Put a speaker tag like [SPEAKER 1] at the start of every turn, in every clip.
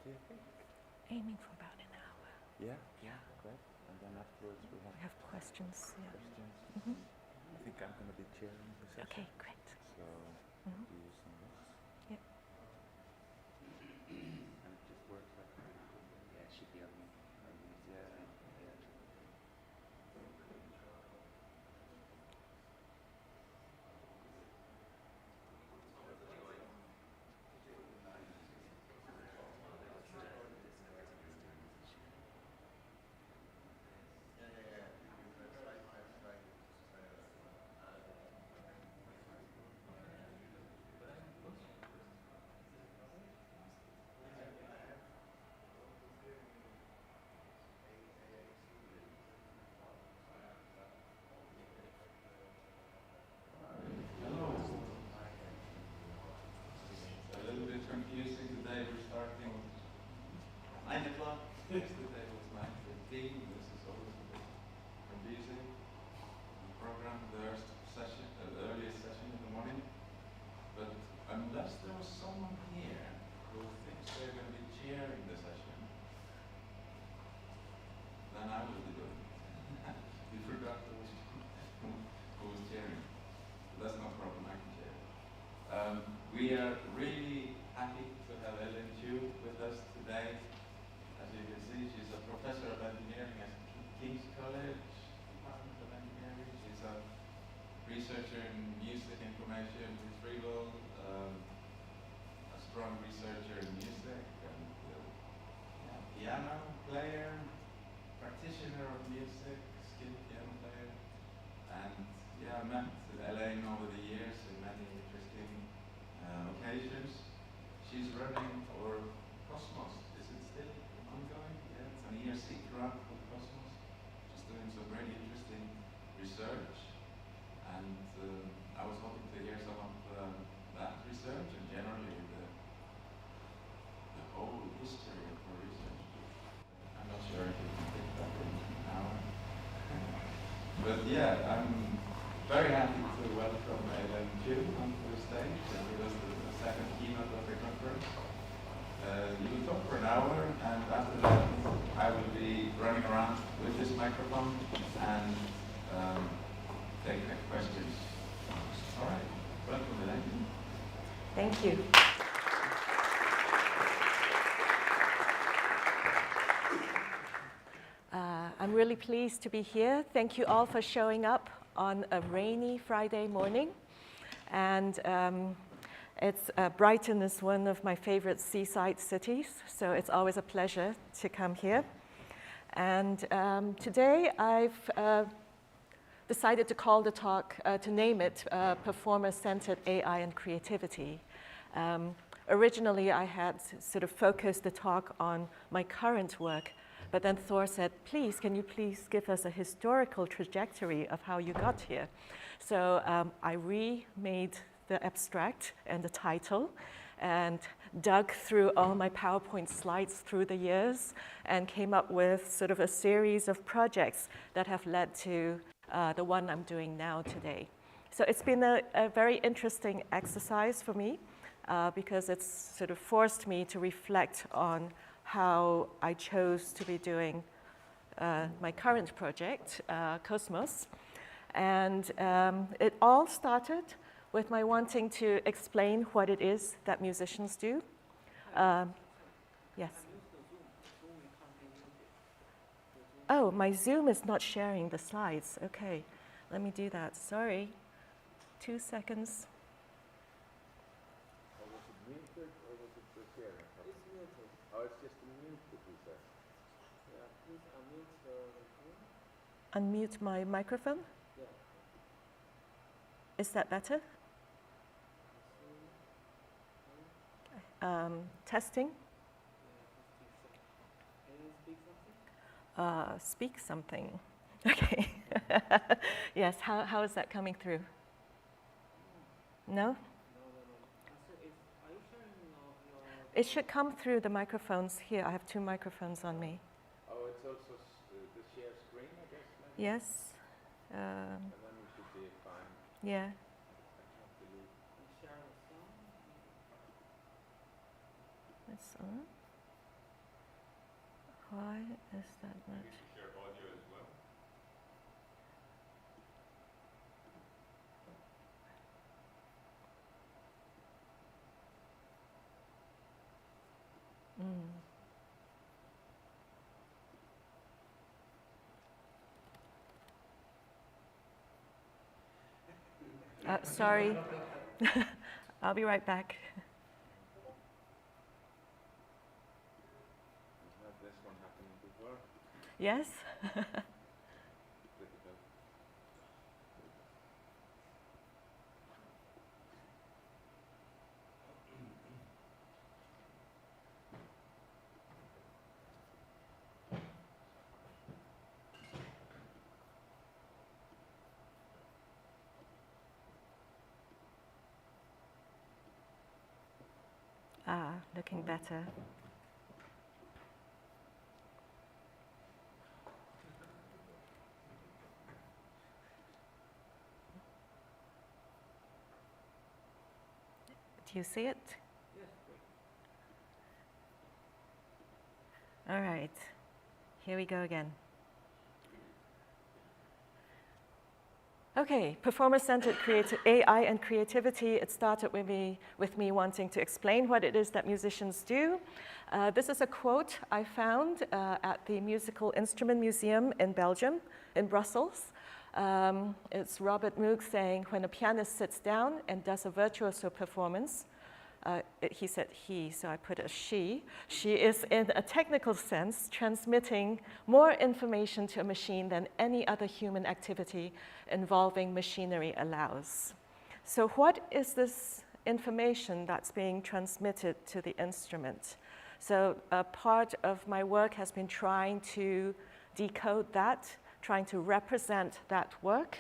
[SPEAKER 1] do you think?
[SPEAKER 2] Aiming for about an hour.
[SPEAKER 1] Yeah, yeah, great. And then afterwards we have
[SPEAKER 2] questions. Yeah.
[SPEAKER 1] questions.
[SPEAKER 2] Mm-hmm.
[SPEAKER 1] I think I'm going to be chairing the session.
[SPEAKER 2] Okay, great.
[SPEAKER 1] So
[SPEAKER 2] Mm-hmm.
[SPEAKER 1] do some notes.
[SPEAKER 2] Yeah.
[SPEAKER 1] And it just works like that. Yeah, it should be on me. Yeah, yeah.
[SPEAKER 3] A little bit confusing today. We're starting 9 o'clock. Yesterday was 9:15. This is always a bit confusing. The program, the earliest session in the morning. But unless there was someone here who thinks they're going to be chairing the session, then I will be doing it. We forgot who was chairing. But that's no problem. I can chair it. We are really happy to have Elaine with us today. As you can see, she's a professor of engineering at King's College, Department of Engineering. She's a researcher in music information retrieval, a strong researcher in music, and piano player, practitioner of music, skilled piano player. And I met Elaine over the years in many interesting occasions. She's running for Cosmos. Is it still ongoing? Yeah, it's an ERC grant for Cosmos. She's doing some really interesting research. And I was hoping to hear some of that research and generally the whole history of her research. I'm not sure if we can take that in an hour. But yeah, I'm very happy to welcome Elaine onto the stage and give us the second keynote of the conference. You will talk for an hour, and after that I will be running around with this microphone and take questions. All right, welcome Elaine.
[SPEAKER 2] Thank you. I'm really pleased to be here. Thank you all for showing up on a rainy Friday morning. And Brighton is one of my favorite seaside cities, so it's always a pleasure to come here. And today I've decided to call the talk, to name it, Performer-Centered AI and Creativity. Originally, I had sort of focused the talk on my current work, but then Thor said, can you please give us a historical trajectory of how you got here? So I remade the abstract and the title and dug through all my PowerPoint slides through the years and came up with sort of a series of projects that have led to the one I'm doing now today. So it's been a very interesting exercise for me because it's sort of forced me to reflect on how I chose to be doing my current project, Cosmos. And it all started with my wanting to explain what it is that musicians do. Yes. Oh, my Zoom is not sharing the slides. Okay, let me do that. Sorry. 2 seconds.
[SPEAKER 1] Was it muted or was it the sharing? It's muted. Oh, it's just muted, you said? Yeah, please unmute the Zoom.
[SPEAKER 2] Unmute my microphone?
[SPEAKER 1] Yeah.
[SPEAKER 2] Is that better? Testing?
[SPEAKER 1] Can you speak something?
[SPEAKER 2] Speak something. Okay. Yes, how is that coming through? No?
[SPEAKER 1] No. So are you sharing your...
[SPEAKER 2] It should come through the microphones here. I have 2 microphones on me.
[SPEAKER 1] Oh, it's also the share screen, I guess? Maybe?
[SPEAKER 2] Yes.
[SPEAKER 1] And then we should be fine.
[SPEAKER 2] Yeah.
[SPEAKER 1] I can't believe... I'm sharing a song.
[SPEAKER 2] That's on. Why is that
[SPEAKER 3] We
[SPEAKER 2] not?
[SPEAKER 3] can share audio as well.
[SPEAKER 2] Sorry. I'll be right back.
[SPEAKER 1] We've had this one happening before.
[SPEAKER 2] Yes?
[SPEAKER 1] Difficult.
[SPEAKER 2] Looking better. Do you see it?
[SPEAKER 1] Yes,
[SPEAKER 2] All right. Here we go again. Okay, performer-centered AI and creativity. It started with me wanting to explain what it is that musicians do. This is a quote I found at the Musical Instrument Museum in Belgium, in Brussels. It's Robert Moog saying, when a pianist sits down and does a virtuoso performance, he said he, so I put a she is in a technical sense transmitting more information to a machine than any other human activity involving machinery allows. So what is this information that's being transmitted to the instrument? So a part of my work has been trying to decode that, trying to represent that work,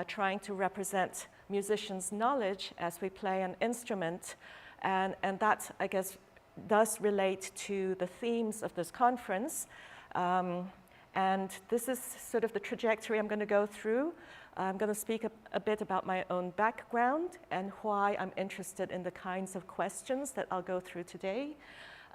[SPEAKER 2] trying to represent musicians' knowledge as we play an instrument. And that, I guess, does relate to the themes of this conference. And this is sort of the trajectory I'm going to go through. I'm going to speak a bit about my own background and why I'm interested in the kinds of questions that I'll go through today.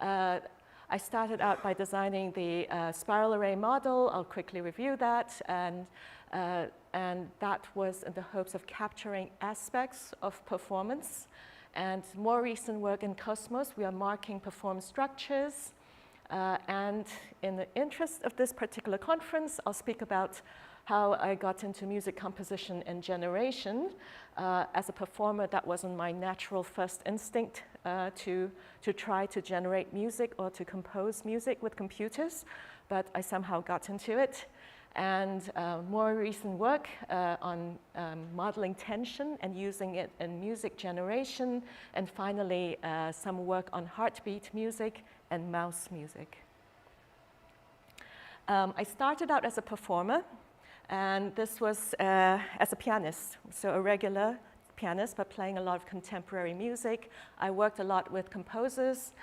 [SPEAKER 2] I started out by designing the spiral array model. I'll quickly review that. And that was in the hopes of capturing aspects of performance. And more recent work in Cosmos, we are marking performance structures. And in the interest of this particular conference, I'll speak about how I got into music composition and generation. As a performer, that wasn't my natural first instinct to try to generate music or to compose music with computers, but I somehow got into it. And more recent work on modeling tension and using it in music generation, and finally some work on heartbeat music and mouse music. I started out as a performer, and this was as a pianist, so a regular pianist, but playing a lot of contemporary music. I worked a lot with composers.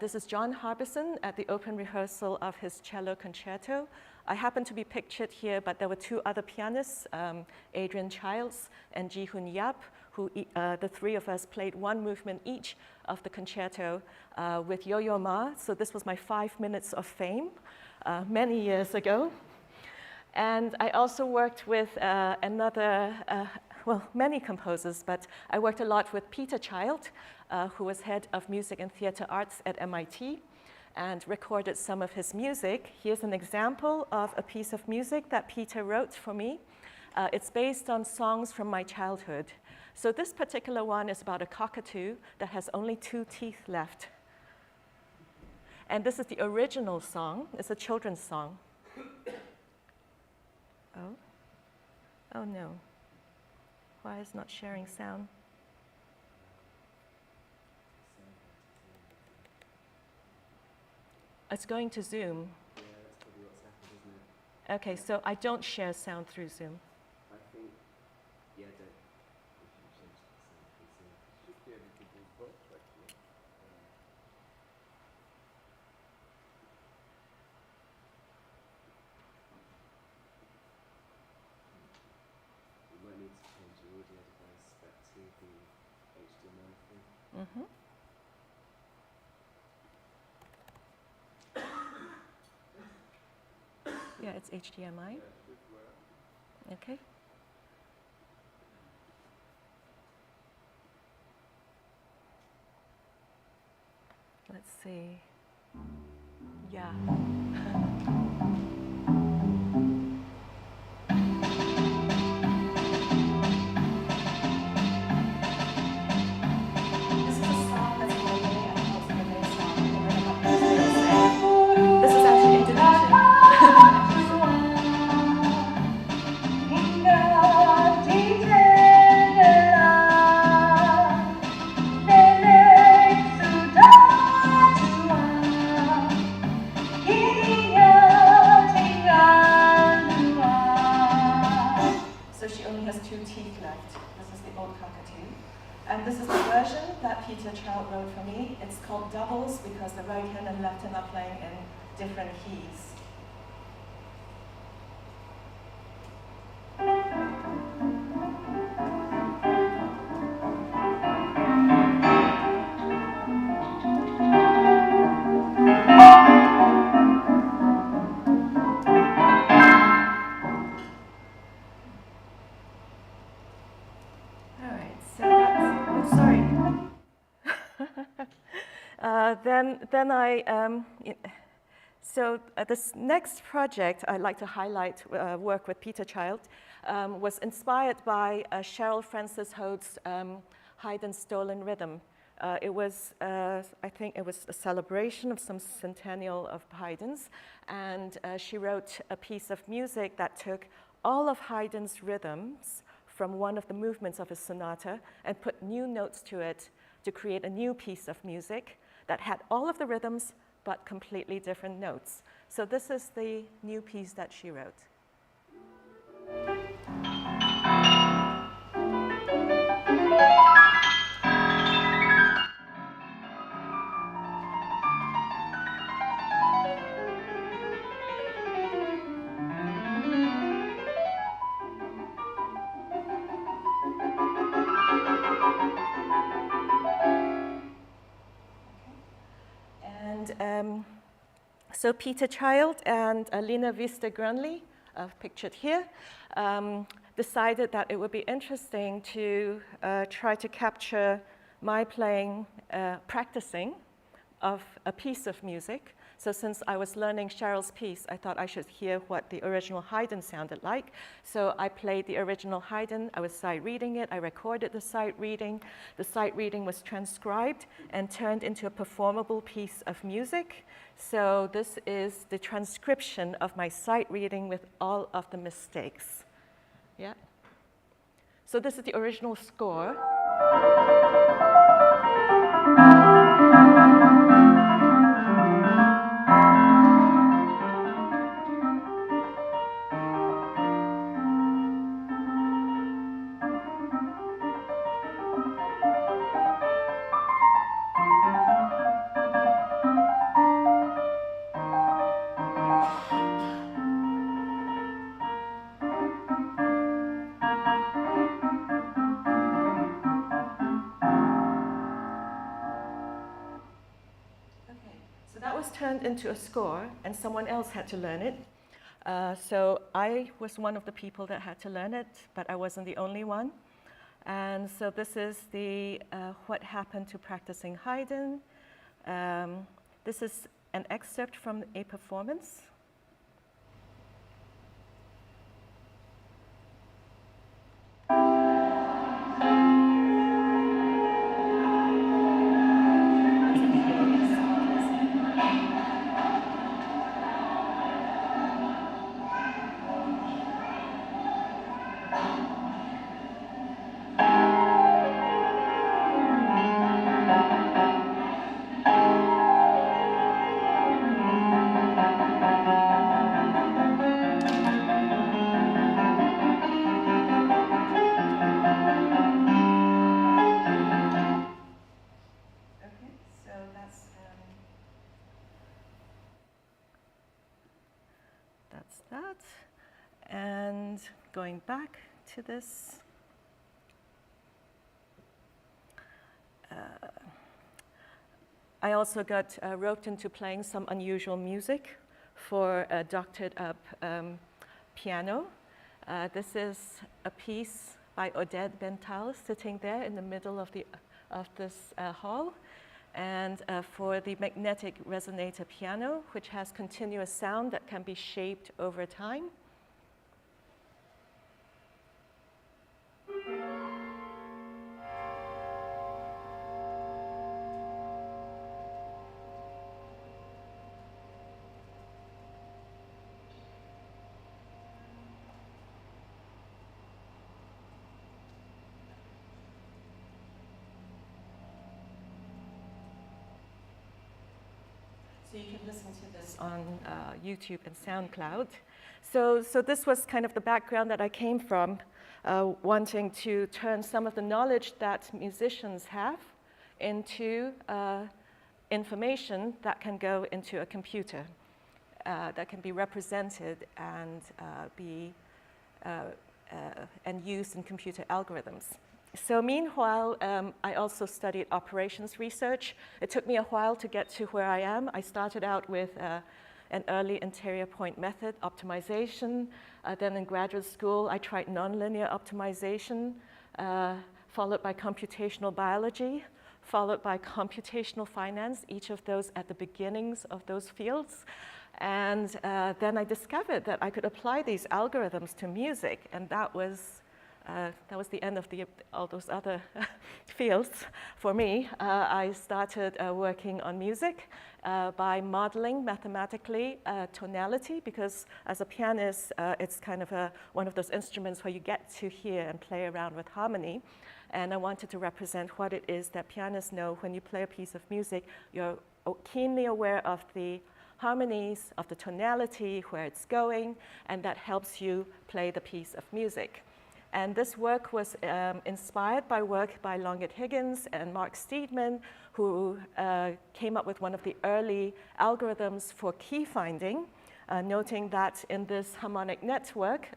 [SPEAKER 2] This is John Harbison at the open rehearsal of his cello concerto. I happen to be pictured here, but there were two other pianists, Adrian Childs and Ji-Hoon Yap, who the three of us played one movement each of the concerto with Yo-Yo Ma. So this was my 5 minutes of fame many years ago. And I also worked with many composers, but I worked a lot with Peter Child, who was head of music and theater arts at MIT, and recorded some of his music. Here's an example of a piece of music that Peter wrote for me. It's based on songs from my childhood. So this particular one is about a cockatoo that has only 2 teeth left. And this is the original song. It's a children's song. Oh no. Why is not sharing sound? It's going to Zoom.
[SPEAKER 4] Yeah, that's probably what's happened, isn't it?
[SPEAKER 2] Okay, so I don't share sound through Zoom.
[SPEAKER 4] I think, yeah, don't. If you change the sound, please.
[SPEAKER 1] Should be able to do both, actually.
[SPEAKER 4] You might need to change your audio device back to the HDMI thing.
[SPEAKER 2] Mm-hmm. Yeah, it's HDMI. Okay. Let's see. Yeah. This is a song that's in Malay and also Malay song. This is actually Indonesian. So she only has 2 teeth left. This is the old cockatoo. And this is the version that Peter Child wrote for me. It's called doubles because the right hand and left hand are playing in different keys. This next project I'd like to highlight, work with Peter Child, was inspired by Cheryl Frances Hode's Haydn's Stolen Rhythm. I think it was a celebration of some centennial of Haydn's, and she wrote a piece of music that took all of Haydn's rhythms from one of the movements of his sonata and put new notes to it to create a new piece of music that had all of the rhythms but completely different notes. So this is the new piece that she wrote. So Peter Child and Lina Vista Grunley, pictured here, decided that it would be interesting to try to capture my playing, practicing of a piece of music. So since I was learning Cheryl's piece, I thought I should hear what the original Haydn sounded like. So I played the original Haydn. I was sight reading it. I recorded the sight reading. The sight reading was transcribed and turned into a performable piece of music. So this is the transcription of my sight reading with all of the mistakes. Yeah. So this is the original score. Turned into a score, and someone else had to learn it. So I was one of the people that had to learn it, but I wasn't the only one. And so this is the what happened to practicing Haydn. This is an excerpt from a performance. And going back to this, I also got roped into playing some unusual music for a doctored up piano. This is a piece by Odette Bental sitting there in the middle of this hall. And for the magnetic resonator piano, which has continuous sound that can be shaped over time. So you can listen to this on YouTube and SoundCloud. So this was kind of the background that I came from, wanting to turn some of the knowledge that musicians have into information that can go into a computer, that can be represented and and used in computer algorithms. So meanwhile, I also studied operations research. It took me a while to get to where I am. I started out with an early interior point method optimization. Then in graduate school, I tried nonlinear optimization, followed by computational biology, followed by computational finance, each of those at the beginnings of those fields. And then I discovered that I could apply these algorithms to music, and that was the end of all those other fields for me. I started working on music by modeling mathematically tonality, because as a pianist, it's kind of one of those instruments where you get to hear and play around with harmony. And I wanted to represent what it is that pianists know when you play a piece of music. You're keenly aware of the harmonies, of the tonality, where it's going, and that helps you play the piece of music. And this work was inspired by work by Longit Higgins and Mark Steedman, who came up with one of the early algorithms for key finding, noting that in this harmonic network,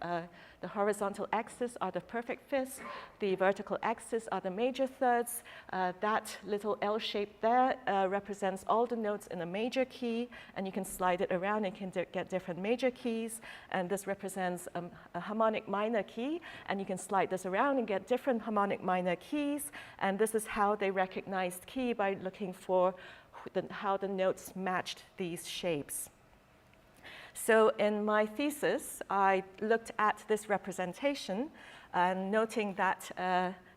[SPEAKER 2] the horizontal axis are the perfect fifths, the vertical axis are the major thirds. That little L shape there represents all the notes in a major key, and you can slide it around and can get different major keys. And this represents a harmonic minor key, and you can slide this around and get different harmonic minor keys. And this is how they recognized key, by looking for how the notes matched these shapes. So in my thesis, I looked at this representation, noting that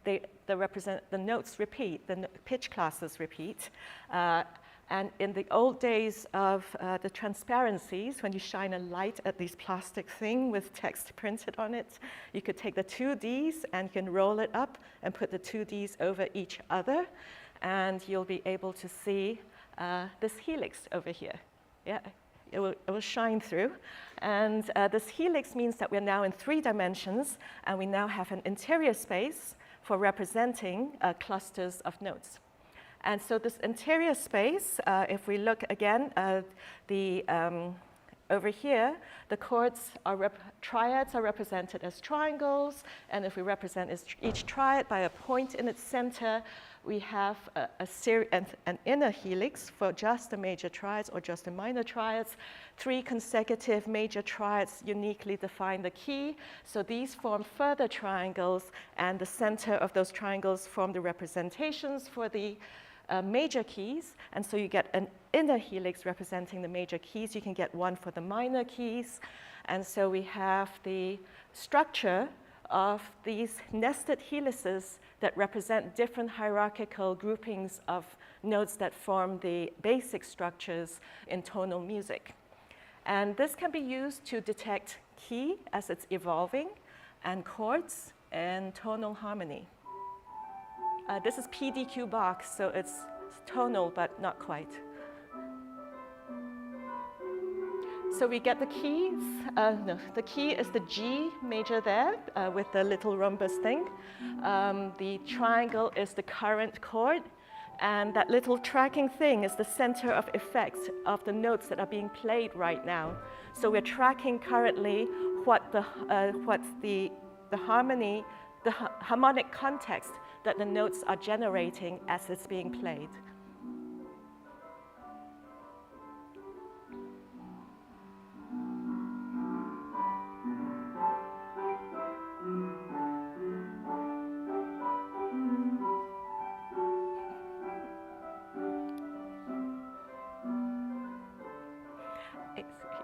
[SPEAKER 2] the notes repeat, the pitch classes repeat. And in the old days of the transparencies, when you shine a light at this plastic thing with text printed on it, you could take the two Ds and you can roll it up and put the two Ds over each other, and you'll be able to see this helix over here. Yeah. It will shine through. And this helix means that we're now in 3 dimensions, and we now have an interior space for representing clusters of notes. And so this interior space, if we look again, over here, the chords triads are represented as triangles, and if we represent each triad by a point in its center, we have an inner helix for just the major triads or just the minor triads. 3 consecutive major triads uniquely define the key, so these form further triangles, and the center of those triangles form the representations for the major keys, and so you get an inner helix representing the major keys. You can get one for the minor keys, and so we have the structure of these nested helices that represent different hierarchical groupings of notes that form the basic structures in tonal music. And this can be used to detect key as it's evolving, and chords, and tonal harmony. This is PDQ box, so it's tonal, but not quite. So we get the keys. No, the key is the G major there with the little rhombus thing. The triangle is the current chord, and that little tracking thing is the center of effect of the notes that are being played right now. So we're tracking currently what the harmonic context that the notes are generating as it's being played.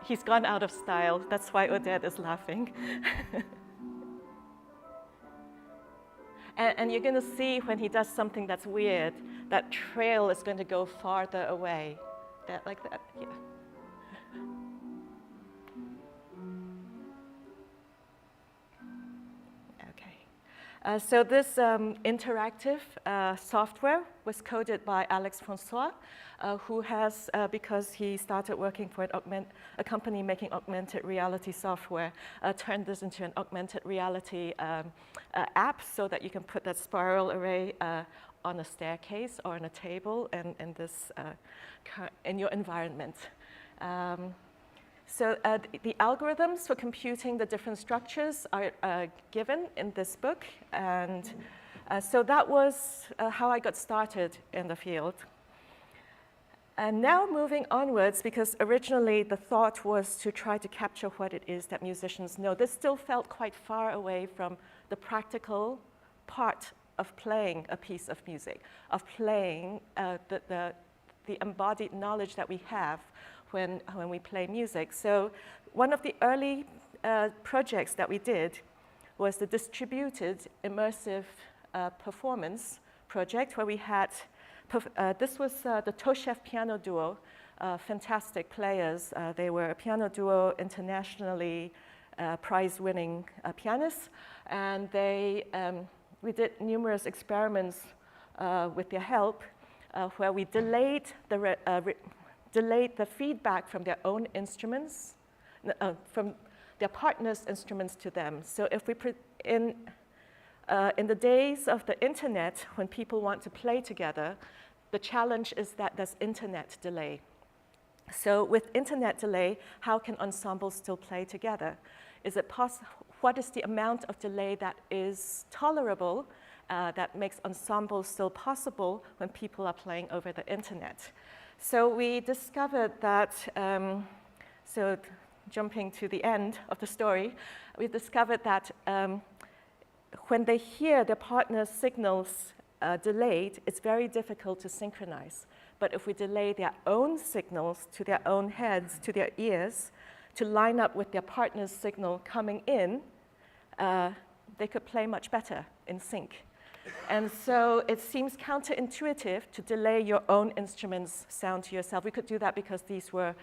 [SPEAKER 2] He's gone out of style. That's why Odette is laughing. And you're going to see when he does something that's weird, that trail is going to go farther away. Like that, yeah. Okay. So this interactive software was coded by Alex Francois, who has, because he started working for a company making augmented reality software, turned this into an augmented reality app so that you can put that spiral array on a staircase or on a table and in your environment. So the algorithms for computing the different structures are given in this book. And so that was how I got started in the field. And now moving onwards, because originally the thought was to try to capture what it is that musicians know. This still felt quite far away from the practical part of playing a piece of music, of playing the embodied knowledge that we have when we play music. So one of the early projects that we did was the distributed immersive performance project, where we had, this was the Toshev piano duo, fantastic players. They were a piano duo, internationally prize-winning pianists, and we did numerous experiments with their help, where we delayed the feedback from their own instruments, from their partners' instruments to them. So if we in the days of the internet, when people want to play together, the challenge is that there's internet delay. So with internet delay, how can ensembles still play together? Is it what is the amount of delay that is tolerable, that makes ensembles still possible when people are playing over the internet? So we discovered that, so jumping to the end of the story, we discovered that when they hear their partner's signals delayed, it's very difficult to synchronize. But if we delay their own signals to their own heads, to their ears, to line up with their partner's signal coming in, they could play much better in sync. And so it seems counterintuitive to delay your own instrument's sound to yourself. We could do that because these were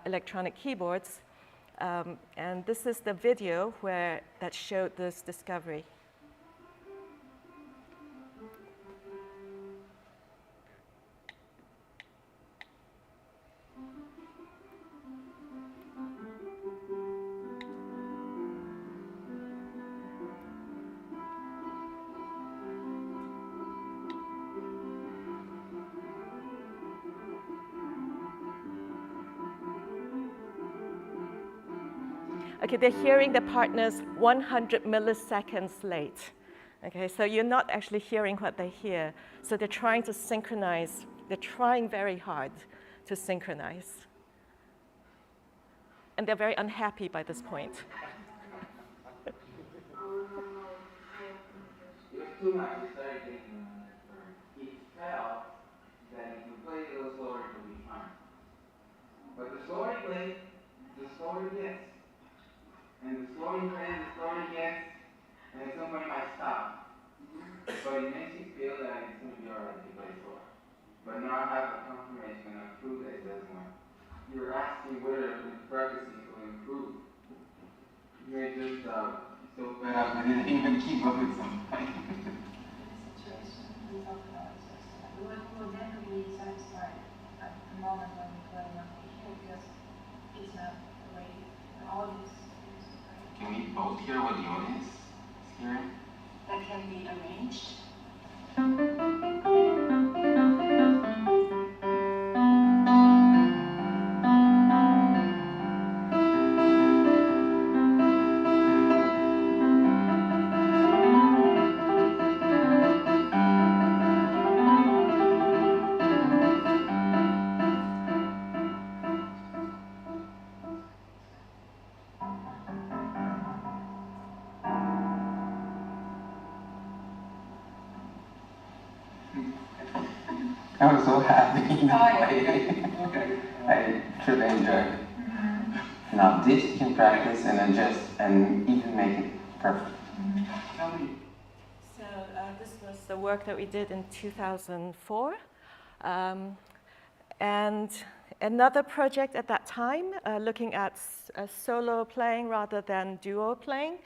[SPEAKER 2] electronic keyboards. And this is the video that showed this discovery. Okay, they're hearing their partners 100 milliseconds late. Okay, so you're not actually hearing what they hear. So they're trying to synchronize. They're trying very hard to synchronize. And they're very unhappy by this point.
[SPEAKER 5] It was too much. It started thinking. He felt that if we play a little slower, it would be fine. But the slower he plays, the slower it gets. And the slower he plays, the slower it gets, and at some point it might stop. But it makes you feel that it's going to be alright to play slower. But now I have a confirmation and a proof that it does more. You were asking whether the frequency will improve. You're just so fed up and didn't even keep up with somebody.
[SPEAKER 6] Situation we talked about is just we will never be satisfied at the moment when we play nothing here because it's not the way the audience is.
[SPEAKER 5] Can we both hear what the audience is hearing?
[SPEAKER 6] That can be arranged.
[SPEAKER 5] I was so happy.
[SPEAKER 6] Oh, yeah.
[SPEAKER 5] I truly enjoyed it.
[SPEAKER 6] Mm-hmm.
[SPEAKER 5] Now this you can practice and adjust and even make it perfect.
[SPEAKER 2] So this was the work that we did in 2004. And another project at that time, looking at solo playing rather than duo playing,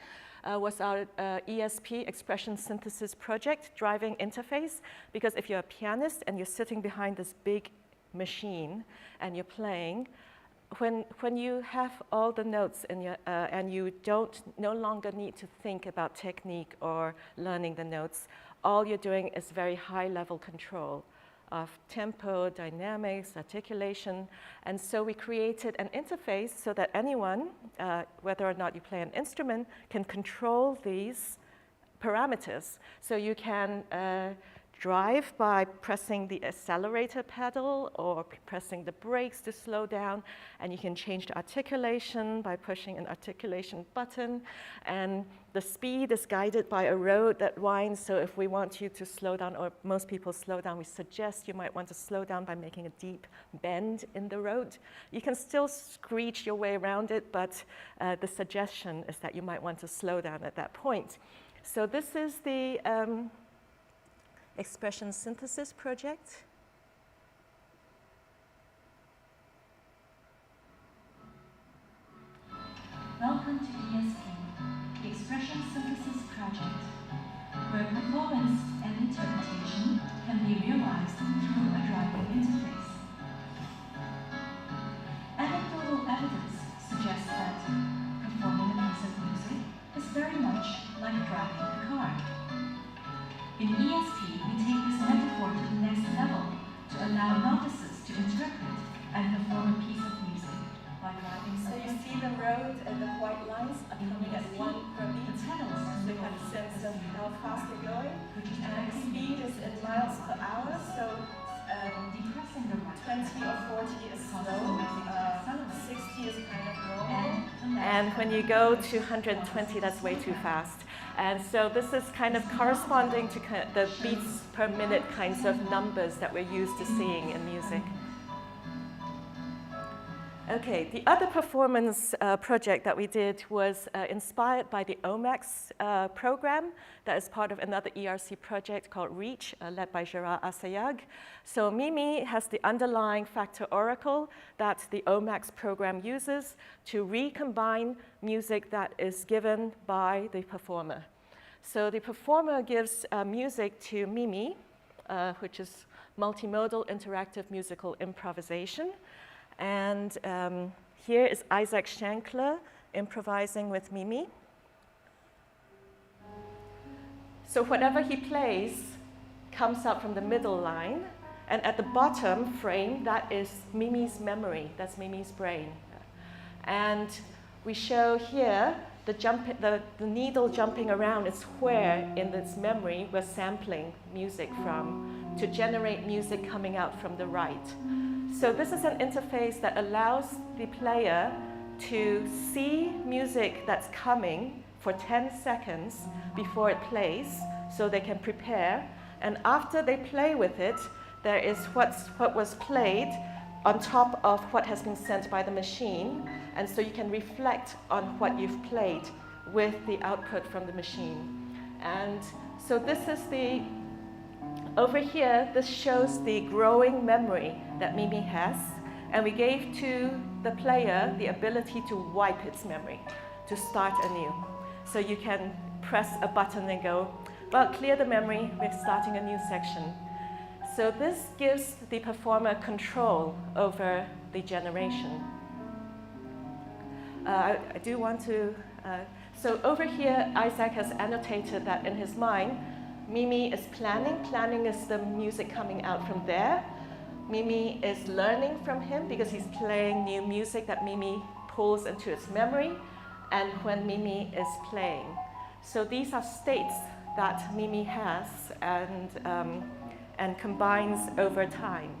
[SPEAKER 2] was our ESP, Expression Synthesis Project, driving interface. Because if you're a pianist and you're sitting behind this big machine and you're playing, when you have all the notes in your, and you no longer need to think about technique or learning the notes, all you're doing is very high-level control of tempo, dynamics, articulation. And so we created an interface so that anyone, whether or not you play an instrument, can control these parameters. So you can drive by pressing the accelerator pedal or pressing the brakes to slow down, and you can change the articulation by pushing an articulation button, and the speed is guided by a road that winds. So if we want you to slow down, or most people slow down, we suggest you might want to slow down by making a deep bend in the road. You can still screech your way around it, but the suggestion is that you might want to slow down at that point. So this is the Expression Synthesis Project.
[SPEAKER 7] Welcome to ESP, the Expression Synthesis Project, where performance and interpretation can be realized through a driving interface. Anecdotal evidence suggests that performing a piece of music is very much like driving a car. In ESP, we take this metaphor to the next level to allow novices to interpret and perform a piece of music by driving.
[SPEAKER 2] So you see the road and the white lines are coming at 1 per beat. So you have a sense of how fast you're going. And the speed is in miles per hour. So 20 or 40 is slow, 60 is kind of normal. And when you go to 120, that's way too fast. And so this is kind of corresponding to the beats per minute kinds of numbers that we're used to seeing in music. Okay, the other performance project that we did was inspired by the OMAX program that is part of another ERC project called REACH, led by Gerard Assayag. So Mimi has the underlying factor oracle that the OMAX program uses to recombine music that is given by the performer. So the performer gives music to Mimi, which is multimodal interactive musical improvisation. And here is Isaac Shankler improvising with Mimi. So whatever he plays comes up from the middle line, and at the bottom frame, that is Mimi's memory, that's Mimi's brain. And we show here the needle jumping around is where in this memory we're sampling music from to generate music coming out from the right. So this is an interface that allows the player to see music that's coming for 10 seconds before it plays, so they can prepare. And after they play with it, there is what was played on top of what has been sent by the machine. And so you can reflect on what you've played with the output from the machine. And so this is over here, this shows the growing memory that Mimi has, and we gave to the player the ability to wipe its memory, to start anew. So you can press a button and go, well, clear the memory, we're starting a new section. So this gives the performer control over the generation. I do want to, so over here, Isaac has annotated that in his mind, Mimi is planning. Planning is the music coming out from there. Mimi is learning from him because he's playing new music that Mimi pulls into its memory, and when Mimi is playing. So these are states that Mimi has and combines over time.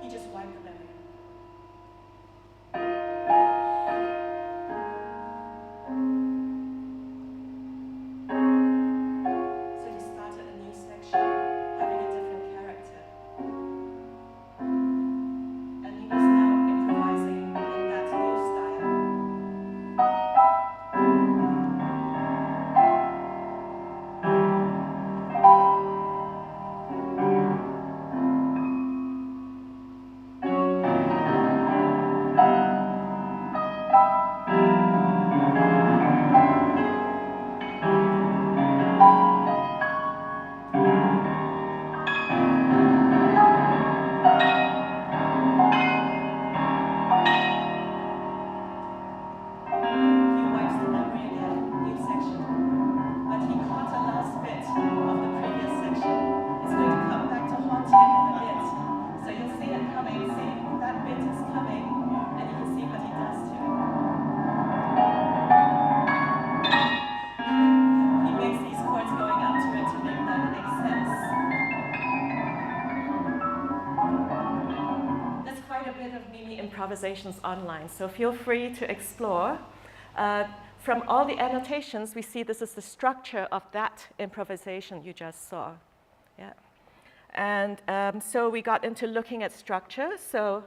[SPEAKER 2] He just wiped the memory. improvisations online, so feel free to explore. From all the annotations, we see this is the structure of that improvisation you just saw. Yeah. And so we got into looking at structure. So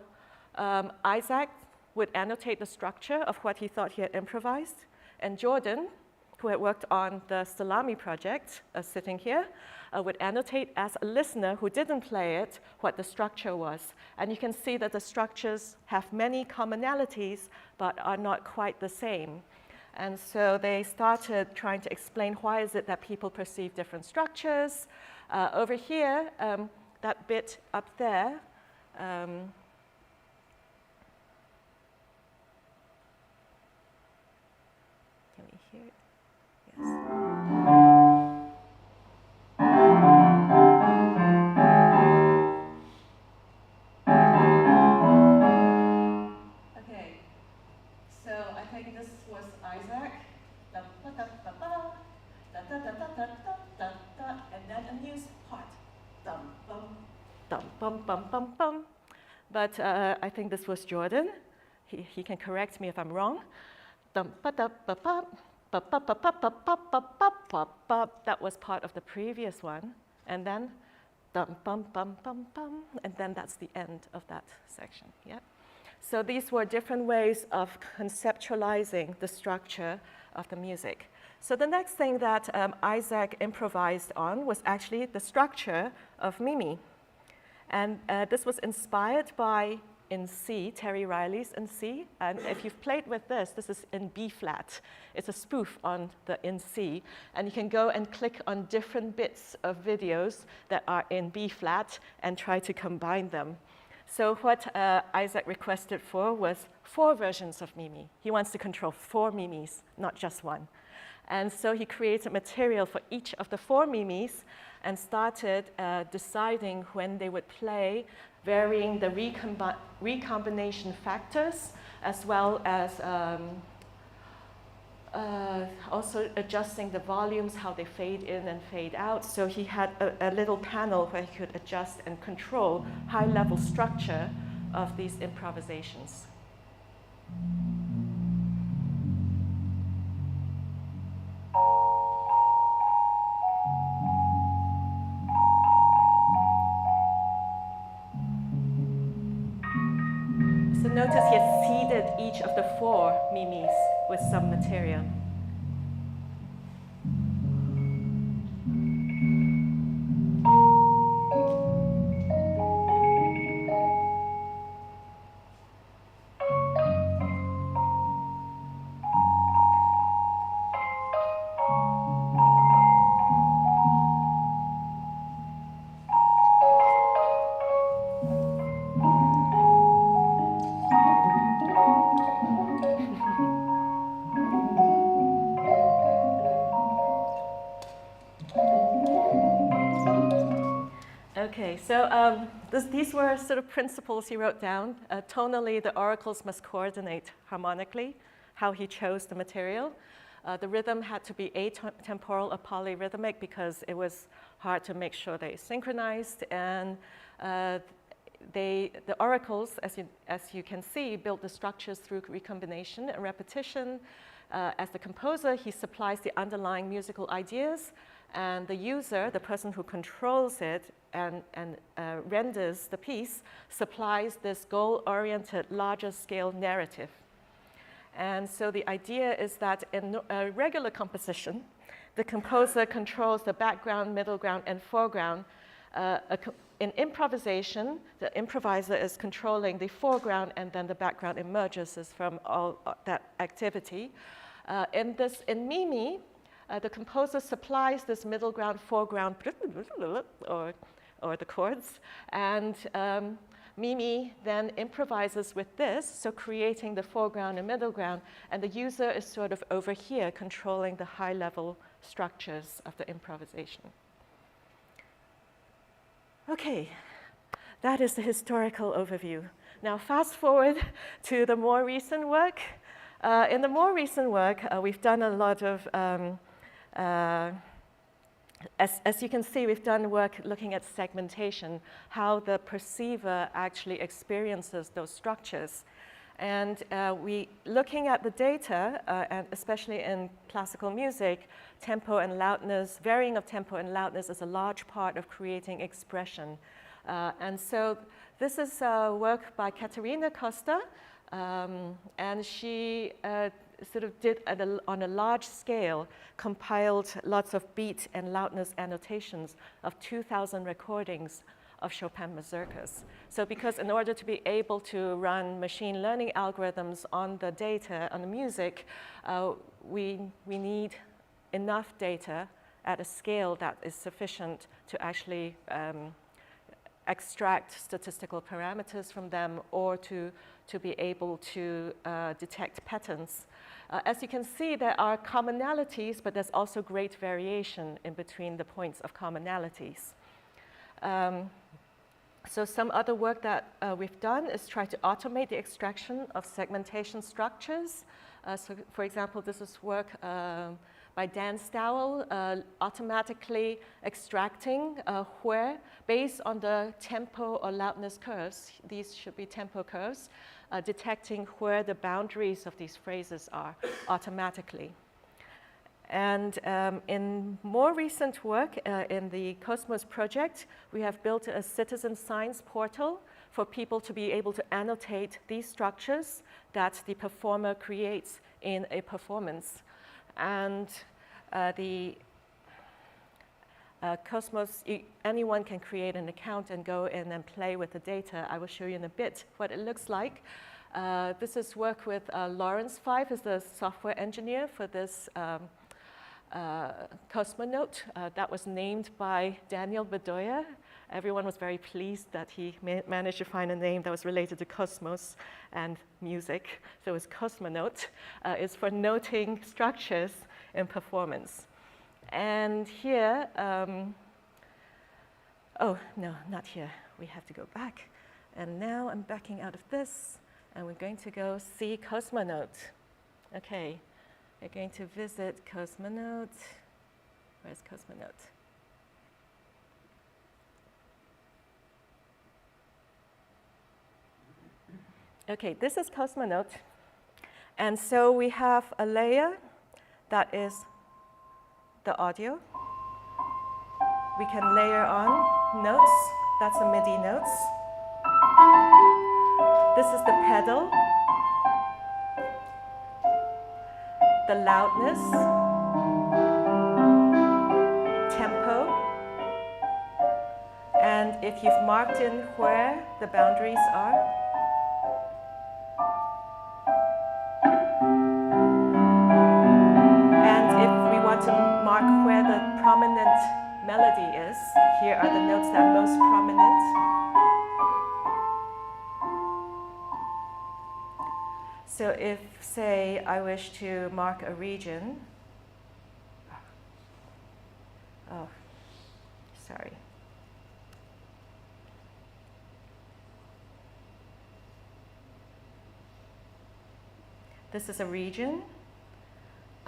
[SPEAKER 2] Isaac would annotate the structure of what he thought he had improvised. And Jordan, who had worked on the Salami project, sitting here, would annotate as a listener who didn't play it what the structure was. And you can see that the structures have many commonalities, but are not quite the same. And so they started trying to explain why is it that people perceive different structures. Over here, that bit up there, can we hear it? Yes. Okay, so I think this was Isaac. And then a new part. Dum, bum, bum, bum, bum. But I think this was Jordan. He can correct me if I'm wrong. That was part of the previous one. And then dum, bum, bum, bum, bum. And then that's the end of that section. Yeah. So these were different ways of conceptualizing the structure of the music. So the next thing that Isaac improvised on was actually the structure of Mimi. And this was inspired by In C, Terry Riley's In C. And if you've played with this, this is in B flat. It's a spoof on the In C. And you can go and click on different bits of videos that are in B flat and try to combine them. So what Isaac requested for was 4 versions of Mimi. He wants to control 4 Mimis, not just one. And so he created material for each of the 4 Mimis and started deciding when they would play, varying the recombination factors, as well as also adjusting the volumes, how they fade in and fade out. So he had a little panel where he could adjust and control high-level structure of these improvisations. So notice he has seeded each of the 4 Mimis with some material. Okay, so these were sort of principles he wrote down. Tonally, the oracles must coordinate harmonically, how he chose the material. The rhythm had to be atemporal or polyrhythmic because it was hard to make sure they synchronized. And the oracles, as you can see, built the structures through recombination and repetition. As the composer, he supplies the underlying musical ideas, and the user, the person who controls it and renders the piece, supplies this goal-oriented, larger-scale narrative. And so the idea is that in a regular composition, the composer controls the background, middle ground, and foreground. In improvisation, the improviser is controlling the foreground, and then the background emerges from all that activity. In Mimi, the composer supplies this middle ground, foreground, or the chords, and Mimi then improvises with this, so creating the foreground and middle ground, and the user is sort of over here controlling the high-level structures of the improvisation. Okay, that is the historical overview. Now fast forward to the more recent work. In the more recent work, we've done a lot of as you can see, we've done work looking at segmentation, how the perceiver actually experiences those structures. And looking at the data, and especially in classical music, tempo and loudness, varying of tempo and loudness is a large part of creating expression. And so this is work by Caterina Costa, and she sort of did on a large scale, compiled lots of beat and loudness annotations of 2,000 recordings of Chopin mazurkas. So because in order to be able to run machine learning algorithms on the data, on the music, we need enough data at a scale that is sufficient to actually extract statistical parameters from them or to be able to detect patterns. As you can see, there are commonalities, but there's also great variation in between the points of commonalities. So some other work that we've done is try to automate the extraction of segmentation structures. So for example, this is work by Dan Stowell, automatically extracting where, based on the tempo or loudness curves, these should be tempo curves, detecting where the boundaries of these phrases are automatically. And in more recent work in the Cosmos project, we have built a citizen science portal for people to be able to annotate these structures that the performer creates in a performance. And the Cosmos, anyone can create an account and go in and play with the data. I will show you in a bit what it looks like. This is work with Lawrence Five, is the software engineer for this Cosmonaut that was named by Daniel Bedoya. Everyone was very pleased that he managed to find a name that was related to cosmos and music. So it was Cosmonaut. It's for noting structures in performance. And here, oh, no, not here. We have to go back. And now I'm backing out of this, and we're going to go see Cosmonaut. Okay. We're going to visit Cosmonaut. Where's Cosmonaut? Okay, this is Cosmonaut. And so we have a layer that is the audio. We can layer on notes. That's the MIDI notes. This is the pedal. The loudness, tempo, and if you've marked in where the boundaries are, and if we want to mark where the prominent melody is, here are the notes that are most prominent. So if, say, I wish to mark a region, oh, sorry. This is a region.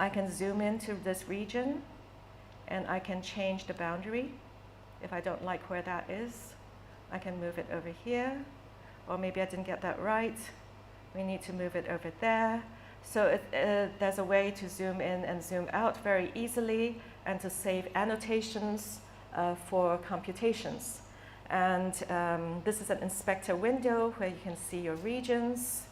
[SPEAKER 2] I can zoom into this region, and I can change the boundary. If I don't like where that is, I can move it over here, or maybe I didn't get that right. We need to move it over there. So there's a way to zoom in and zoom out very easily and to save annotations for computations. And this is an inspector window where you can see your regions.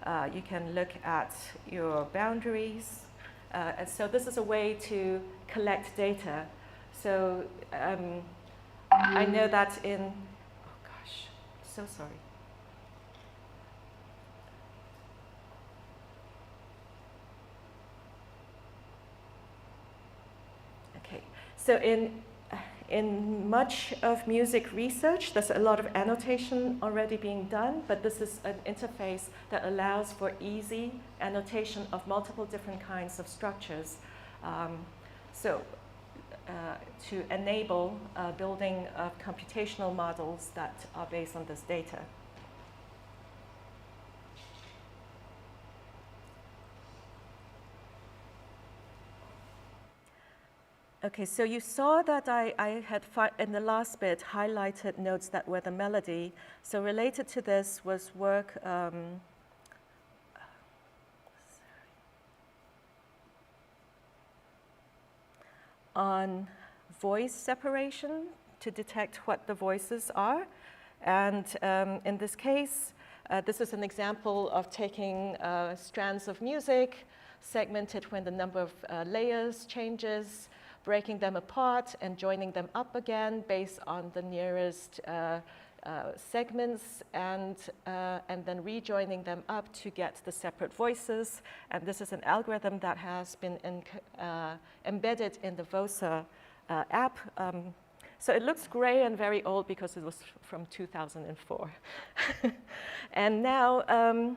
[SPEAKER 2] You can look at your boundaries. And so this is a way to collect data. So I know that in, oh gosh, so sorry. So in much of music research, there's a lot of annotation already being done, but this is an interface that allows for easy annotation of multiple different kinds of structures. To enable building of computational models that are based on this data. Okay, so you saw that I had, in the last bit, highlighted notes that were the melody. So related to this was work on voice separation to detect what the voices are. And in this case, this is an example of taking strands of music, segmented when the number of layers changes, breaking them apart and joining them up again based on the nearest segments, and then rejoining them up to get the separate voices. And this is an algorithm that has been embedded in the VOSA app. So it looks gray and very old because it was from 2004. And now,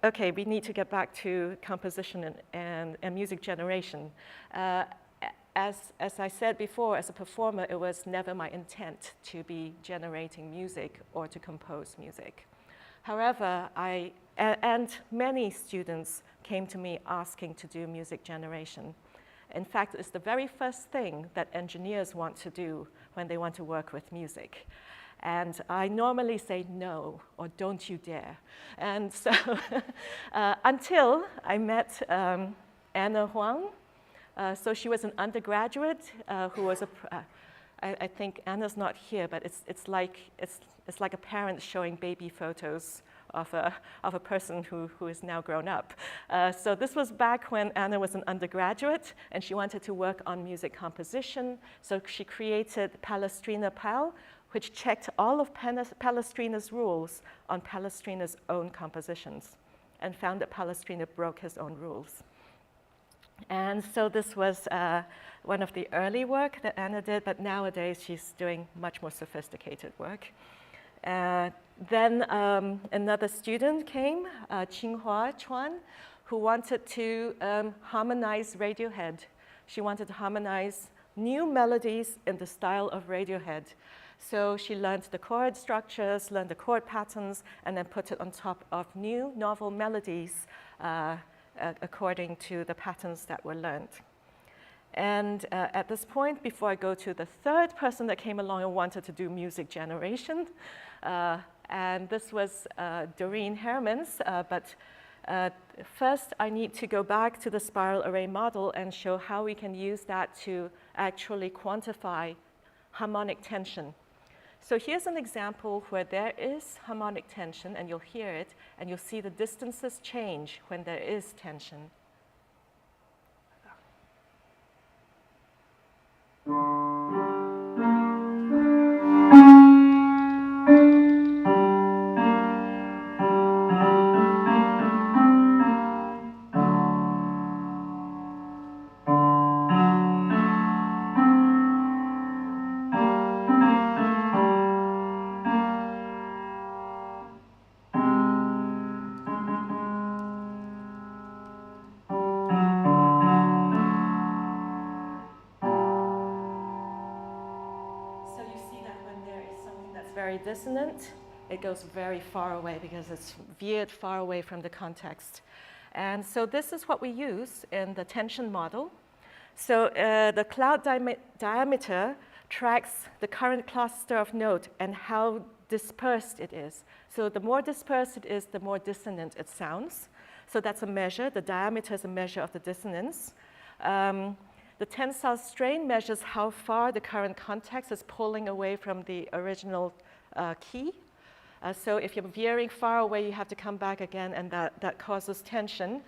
[SPEAKER 2] okay, we need to get back to composition and music generation. As I said before, as a performer, it was never my intent to be generating music or to compose music. However, and many students came to me asking to do music generation. In fact, it's the very first thing that engineers want to do when they want to work with music. And I normally say no, or don't you dare. And so until I met Anna Huang. So she was an undergraduate who was I think Anna's not here, but it's like a parent showing baby photos of a person who is now grown up. So this was back when Anna was an undergraduate, and she wanted to work on music composition. So she created Palestrina PAL, which checked all of Palestrina's rules on Palestrina's own compositions, and found that Palestrina broke his own rules. And so this was one of the early work that Anna did, but nowadays she's doing much more sophisticated work. Then another student came, Qinghua Chuan, who wanted to harmonize Radiohead. She wanted to harmonize new melodies in the style of Radiohead. So she learned the chord structures, learned the chord patterns, and then put it on top of new novel melodies according to the patterns that were learned. And at this point, before I go to the third person that came along and wanted to do music generation, and this was Doreen Hermans, but first I need to go back to the spiral array model and show how we can use that to actually quantify harmonic tension. So here's an example where there is harmonic tension, and you'll hear it, and you'll see the distances change when there is tension. Dissonant, it goes very far away because it's veered far away from the context. And so this is what we use in the tension model. So the cloud diameter tracks the current cluster of note and how dispersed it is. So the more dispersed it is, the more dissonant it sounds. So that's a measure. The diameter is a measure of the dissonance. The tensile strain measures how far the current context is pulling away from the original key. So if you're veering far away, you have to come back again, and that causes tension.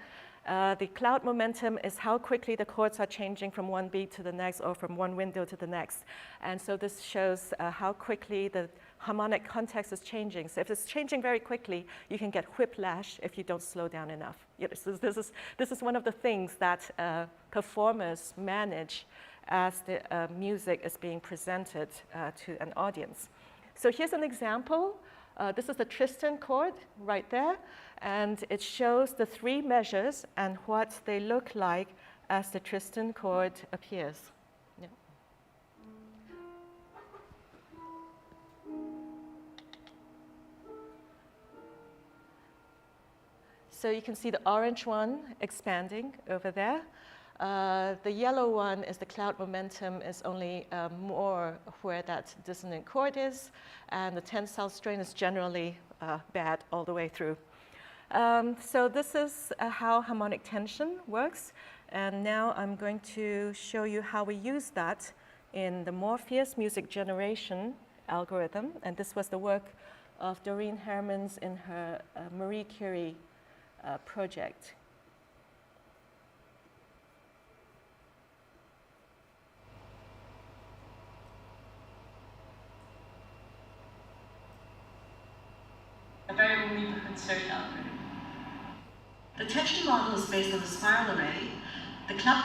[SPEAKER 2] The cloud momentum is how quickly the chords are changing from one beat to the next or from one window to the next. And so this shows how quickly the harmonic context is changing. So if it's changing very quickly, you can get whiplash if you don't slow down enough. So this is one of the things that performers manage as the music is being presented to an audience. So here's an example. This is the Tristan chord right there, and it shows the three measures and what they look like as the Tristan chord appears. Yeah. So you can see the orange one expanding over there. The yellow one is the cloud momentum is only more where that dissonant chord is, and the tensile strain is generally bad all the way through. So this is how harmonic tension works. And now I'm going to show you how we use that in the Morpheus music generation algorithm. And this was the work of Doreen Hermans in her Marie Curie project.
[SPEAKER 7] A variable neighborhood search algorithm. The tension model is based on the spiral array, the cloud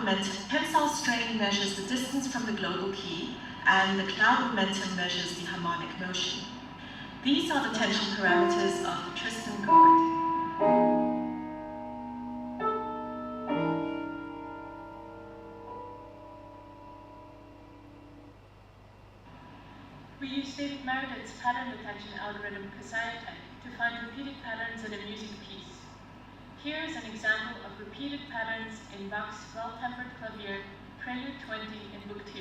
[SPEAKER 7] momentum. Tensile strain measures the distance from the global key, and the cloud momentum measures the harmonic motion. These are the tension parameters of the Tristan chord. We use David Meredith's pattern detection algorithm Cassandra to find repeated patterns in a music piece. Here is an example of repeated patterns in Bach's Well-Tempered Clavier, Prelude 20 in Book 2.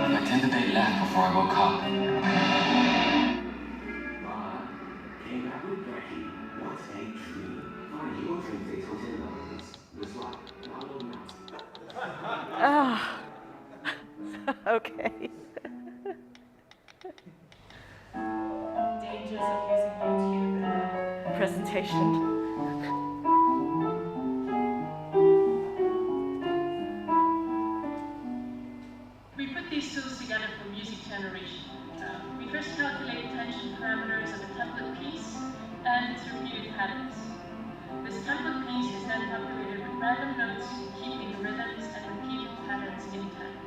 [SPEAKER 8] I tend to take left before I woke up.
[SPEAKER 9] Came back with Becky. What a dream. Finding your train dates hotel numbers was like downloading apps.
[SPEAKER 2] Ah, okay. Dangers of using YouTube in a presentation.
[SPEAKER 7] We put these tools together for music generation. We first calculate tension parameters of a template piece and its repeated patterns. This template piece is then populated with random notes, keeping the rhythms and repeated patterns intact.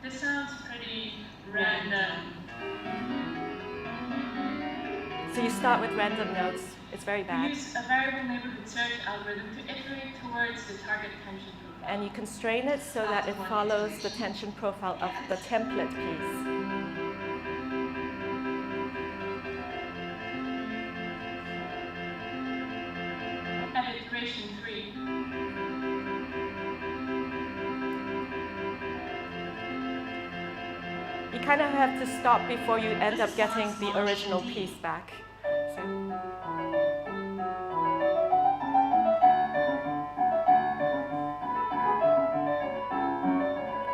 [SPEAKER 7] This sounds pretty random.
[SPEAKER 2] So you start with random notes. It's very
[SPEAKER 7] We
[SPEAKER 2] bad.
[SPEAKER 7] use a variable neighborhood search algorithm to iterate towards the target tension profile.
[SPEAKER 2] And you constrain it so that it follows the tension profile of the template piece.
[SPEAKER 7] At iteration 3,
[SPEAKER 2] You kind of have to stop before you end up getting the original piece back. So.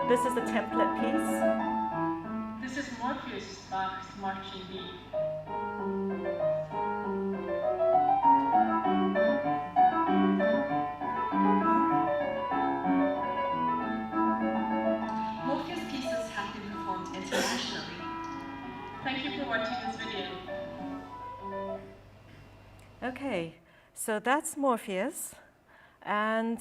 [SPEAKER 2] This is the template piece.
[SPEAKER 7] this is Morpheus Bach's March in B. Morpheus pieces have been performed internationally. Thank you for watching this video.
[SPEAKER 2] Okay, so that's Morpheus. And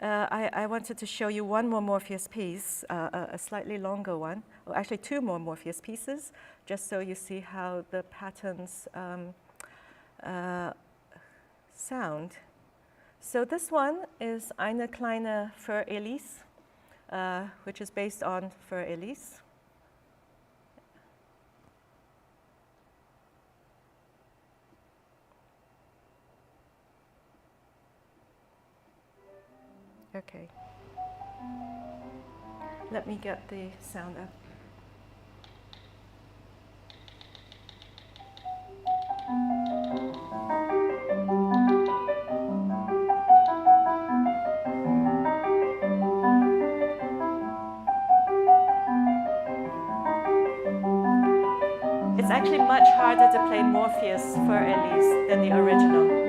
[SPEAKER 2] I wanted to show you one more Morpheus piece, a slightly longer one, or actually two more Morpheus pieces, just so you see how the patterns sound. So this one is Eine kleine für Elise, which is based on Für Elise. Okay. Let me get the sound up. It's actually much harder to play Morpheus for Elise than the original.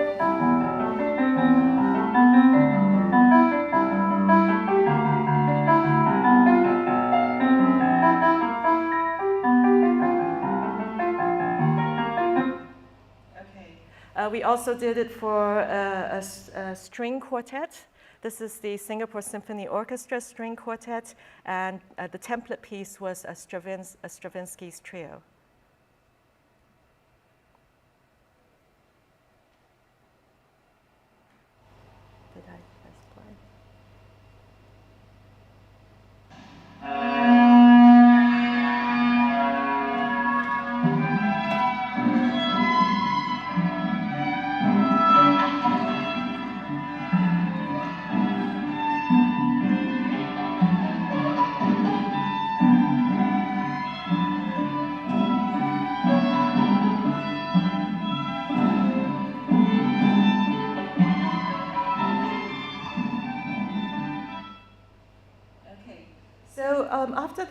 [SPEAKER 2] We also did it for a string quartet. This is the Singapore Symphony Orchestra string quartet, and the template piece was a Stravinsky's trio. Did I press play?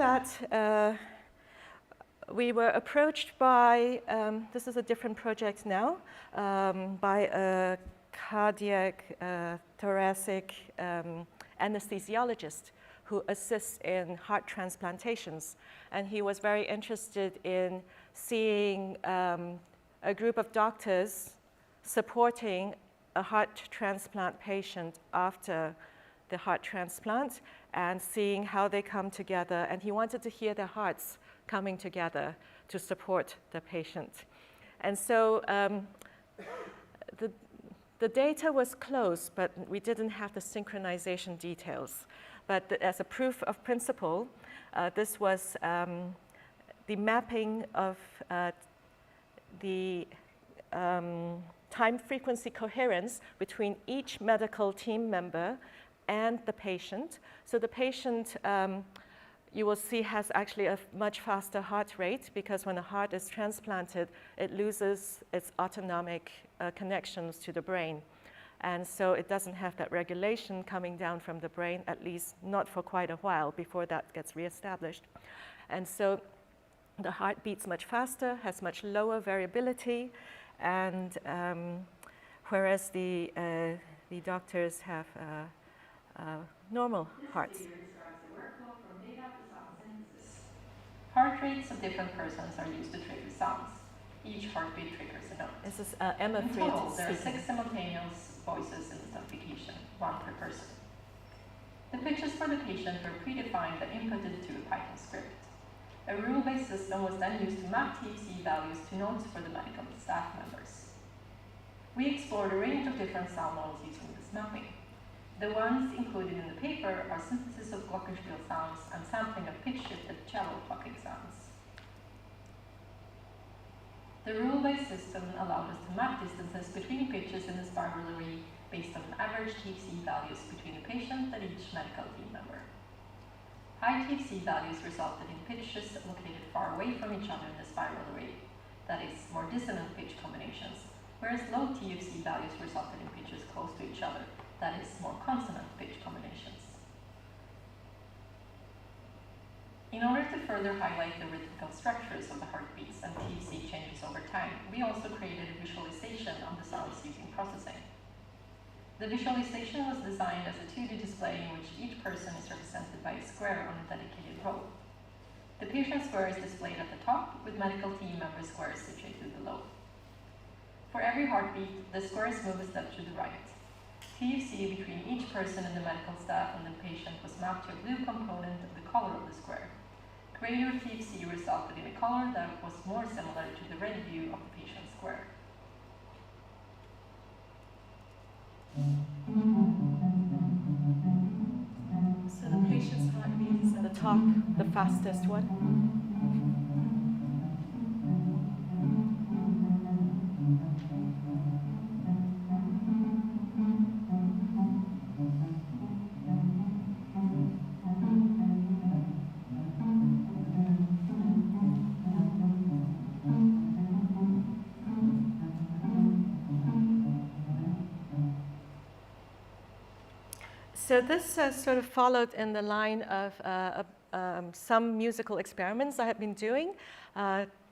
[SPEAKER 2] after that, we were approached by, this is a different project now, by a cardiac, thoracic anesthesiologist who assists in heart transplantations. And he was very interested in seeing a group of doctors supporting a heart transplant patient after the heart transplant and seeing how they come together. And he wanted to hear their hearts coming together to support the patient. And so the data was close, but we didn't have the synchronization details. But as a proof of principle, this was the mapping of the time frequency coherence between each medical team member and the patient. So the patient, you will see, has actually a much faster heart rate because when a heart is transplanted, it loses its autonomic connections to the brain. And so it doesn't have that regulation coming down from the brain, at least not for quite a while before that gets reestablished. And so the heart beats much faster, has much lower variability, and whereas the doctors have normal hearts.
[SPEAKER 7] Heart rates of different persons are used to trigger sounds. Each heartbeat triggers a note.
[SPEAKER 2] This is Emma
[SPEAKER 7] In
[SPEAKER 2] Fried
[SPEAKER 7] total, there are
[SPEAKER 2] speaking.
[SPEAKER 7] 6 simultaneous voices in this application, 1 per person. The pitches for the patient were predefined and inputted to a Python script. A rule-based system was then used to map TFC values to notes for the medical staff members. We explored a range of different sound modes using this mapping. The ones included in the paper are synthesis of glockenspiel sounds and sampling of pitch-shifted cello plucking sounds. The rule-based system allowed us to map distances between pitches in the spiral array based on average TFC values between the patient and each medical team member. High TFC values resulted in pitches located far away from each other in the spiral array, that is, more dissonant pitch combinations, whereas low TFC values resulted in pitches close to each other, that is, more consonant pitch combinations. In order to further highlight the rhythmical structures of the heartbeats and TFC changes over time, we also created a visualization of the sounds using processing. The visualization was designed as a 2D display in which each person is represented by a square on a dedicated row. The patient square is displayed at the top, with medical team member squares situated below. For every heartbeat, the squares move a step to the right. TFC between each person and the medical staff and the patient was mapped to a blue component of the color of the square. Greater TFC resulted in a color that was more similar to the red hue of the patient's square.
[SPEAKER 2] So the patient's heartbeat is at the top, the fastest one. So this sort of followed in the line of some musical experiments I have been doing,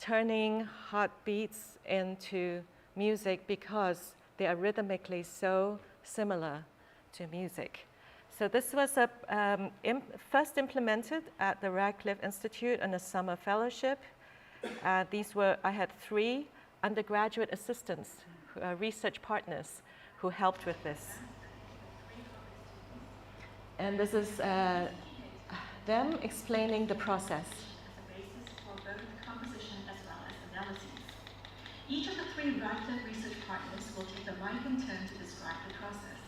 [SPEAKER 2] turning heartbeats into music because they are rhythmically so similar to music. So this was first implemented at the Radcliffe Institute in a summer fellowship. I had 3 undergraduate assistants, research partners, who helped with this. And this is them explaining the process.
[SPEAKER 7] As a basis for both composition as well as analyses. Each of the 3 Radcliffe research partners will take the mic in turn to describe the process.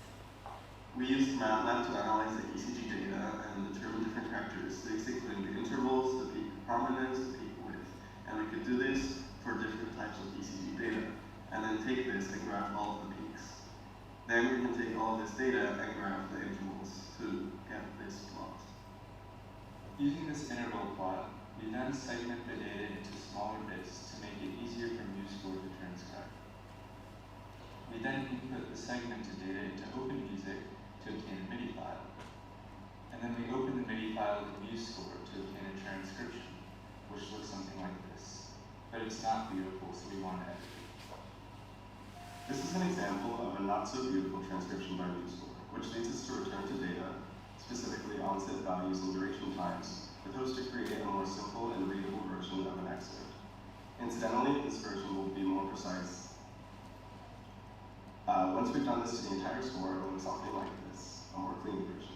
[SPEAKER 10] We used MATLAB to analyze the ECG data and determine different characteristics, including the intervals, the peak prominence, the peak width. And we could do this for different types of ECG data, and then take this and graph all of the peaks. Then we can take all this data and graph the intervals to get this plot.
[SPEAKER 3] Using this interval plot, we then segment the data into smaller bits to make it easier for MuseScore to transcribe. We then input the segmented data into OpenMusic to obtain a MIDI file. And then we open the MIDI file in the MuseScore to obtain a transcription, which looks something like this. But it's not beautiful, so we want to edit it.
[SPEAKER 10] This is an example of a not-so-beautiful transcription by MuseScore, which leads us to return to data, specifically onset values and duration times, with hopes to create a more simple and readable version of an excerpt. Incidentally, this version will be more precise. Once we've done this to the entire score, it will look something like this, a more clean version.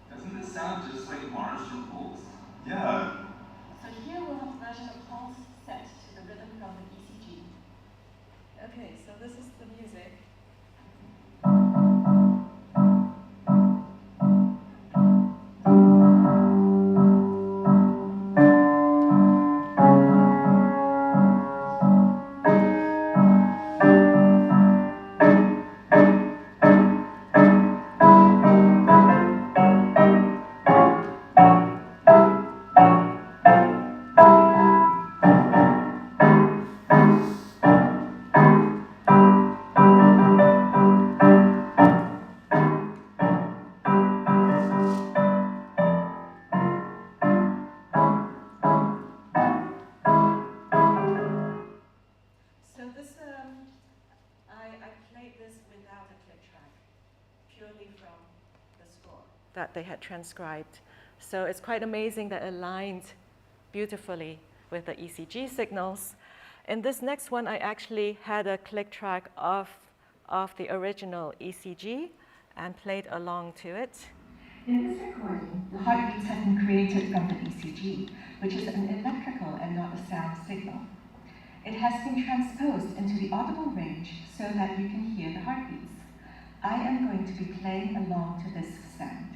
[SPEAKER 3] Doesn't this sound just like Mars from Pulse?
[SPEAKER 10] Yeah.
[SPEAKER 7] So here we'll have a version of pulse set to the rhythm from the ECG.
[SPEAKER 2] Okay, so this is the music. So this, I played this without a click track, purely from the score that they had transcribed. So it's quite amazing that it aligned beautifully with the ECG signals. In this next one, I actually had a click track of the original ECG and played along to it.
[SPEAKER 7] In this recording, the heartbeats have been created from the ECG, which is an electrical and not a sound signal. It has been transposed into the audible range so that you can hear the heartbeats. I am going to be playing along to this sound.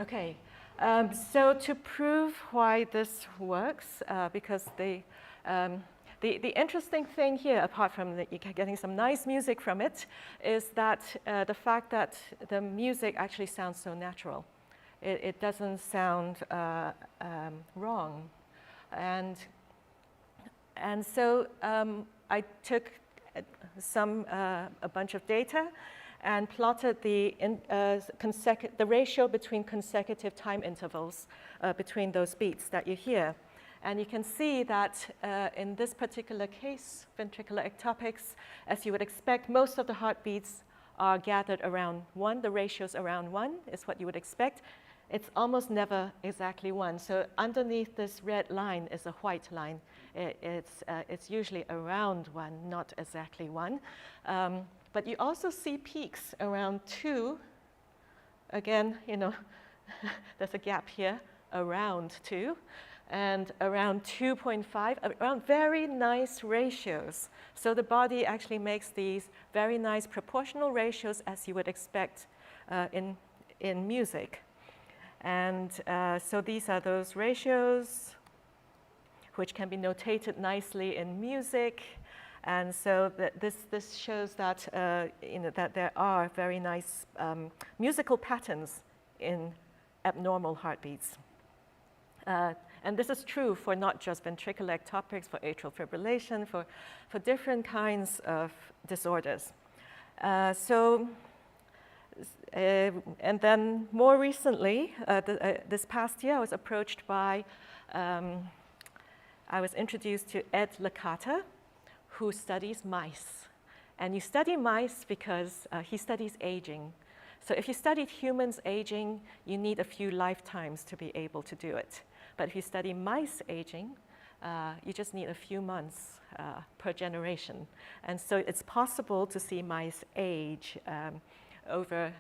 [SPEAKER 2] Okay, so to prove why this works, because the interesting thing here, apart from you getting some nice music from it, is that the fact that the music actually sounds so natural. It doesn't sound wrong. And so I took a bunch of data and plotted the ratio between consecutive time intervals between those beats that you hear. And you can see that in this particular case, ventricular ectopics, as you would expect, most of the heartbeats are gathered around 1. The ratio's around 1 is what you would expect. It's almost never exactly 1. So underneath this red line is a white line. It's usually around 1, not exactly 1. But you also see peaks around 2. Again, you know, there's a gap here, around 2. And around 2.5, around very nice ratios. So the body actually makes these very nice proportional ratios as you would expect in music. And so these are those ratios which can be notated nicely in music. And so this shows that, that there are very nice musical patterns in abnormal heartbeats. And this is true for not just ventricular ectopics, for atrial fibrillation, for different kinds of disorders. And then more recently, this past year, I was approached by, I was introduced to Ed Licata, who studies mice. And you study mice because he studies aging. So if you studied humans aging, you need a few lifetimes to be able to do it. But if you study mice aging, you just need a few months per generation. And so it's possible to see mice age over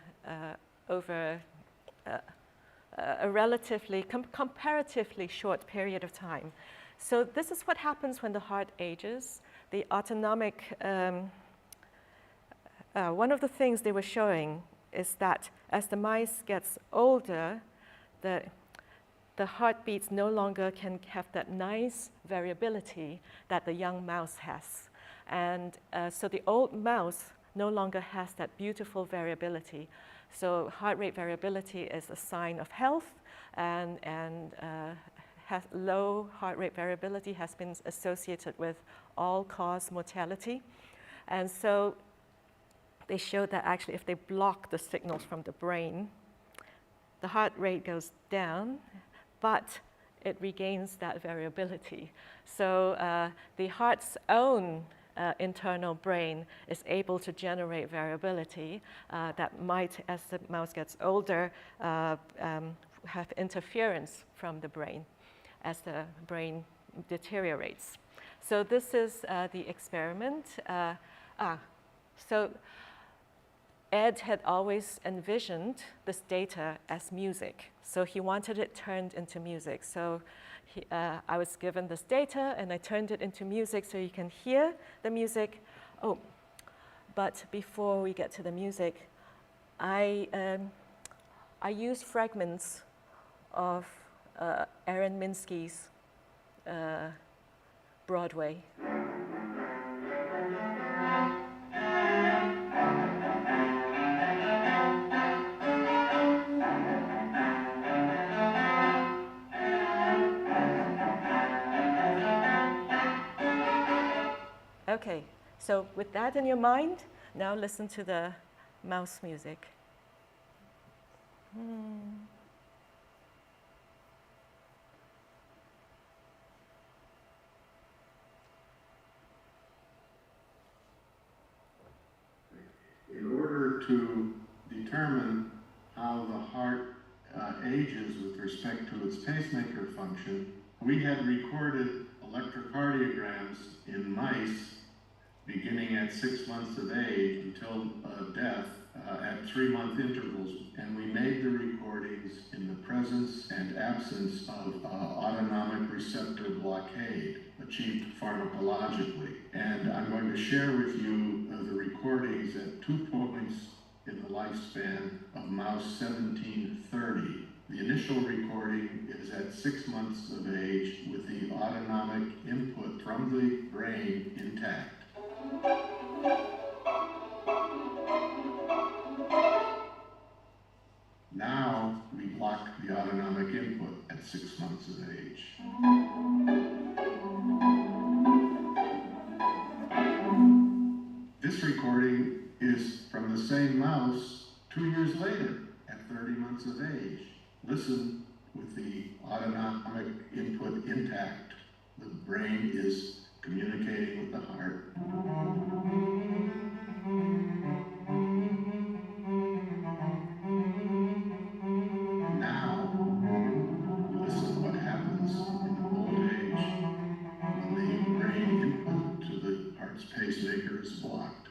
[SPEAKER 2] a relatively, comparatively short period of time. So this is what happens when the heart ages. The autonomic, one of the things they were showing is that as the mice gets older, the heartbeats no longer can have that nice variability that the young mouse has. And so the old mouse no longer has that beautiful variability. So heart rate variability is a sign of health, and low heart rate variability has been associated with all-cause mortality. And so they showed that actually if they block the signals from the brain, the heart rate goes down, but it regains that variability. So the heart's own internal brain is able to generate variability that might, as the mouse gets older, have interference from the brain as the brain deteriorates. So this is the experiment. So Ed had always envisioned this data as music. So he wanted it turned into music. So I was given this data and I turned it into music so you can hear the music. Oh, but before we get to the music, I used fragments of Aaron Minsky's Broadway. Okay, so with that in your mind, now listen to the mouse music.
[SPEAKER 11] In order to determine how the heart ages with respect to its pacemaker function, we had recorded electrocardiograms in mice beginning at 6 months of age until death at 3-month intervals. And we made the recordings in the presence and absence of autonomic receptor blockade achieved pharmacologically. And I'm going to share with you the recordings at 2 points in the lifespan of mouse 1730. The initial recording is at 6 months of age with the autonomic input from the brain intact. Now we block the autonomic input at 6 months of age. This recording is from the same mouse 2 years later at 30 months of age. Listen with the autonomic input intact. The brain is communicating with the heart. Now, listen what happens in old age when the brain input to the heart's pacemaker is blocked.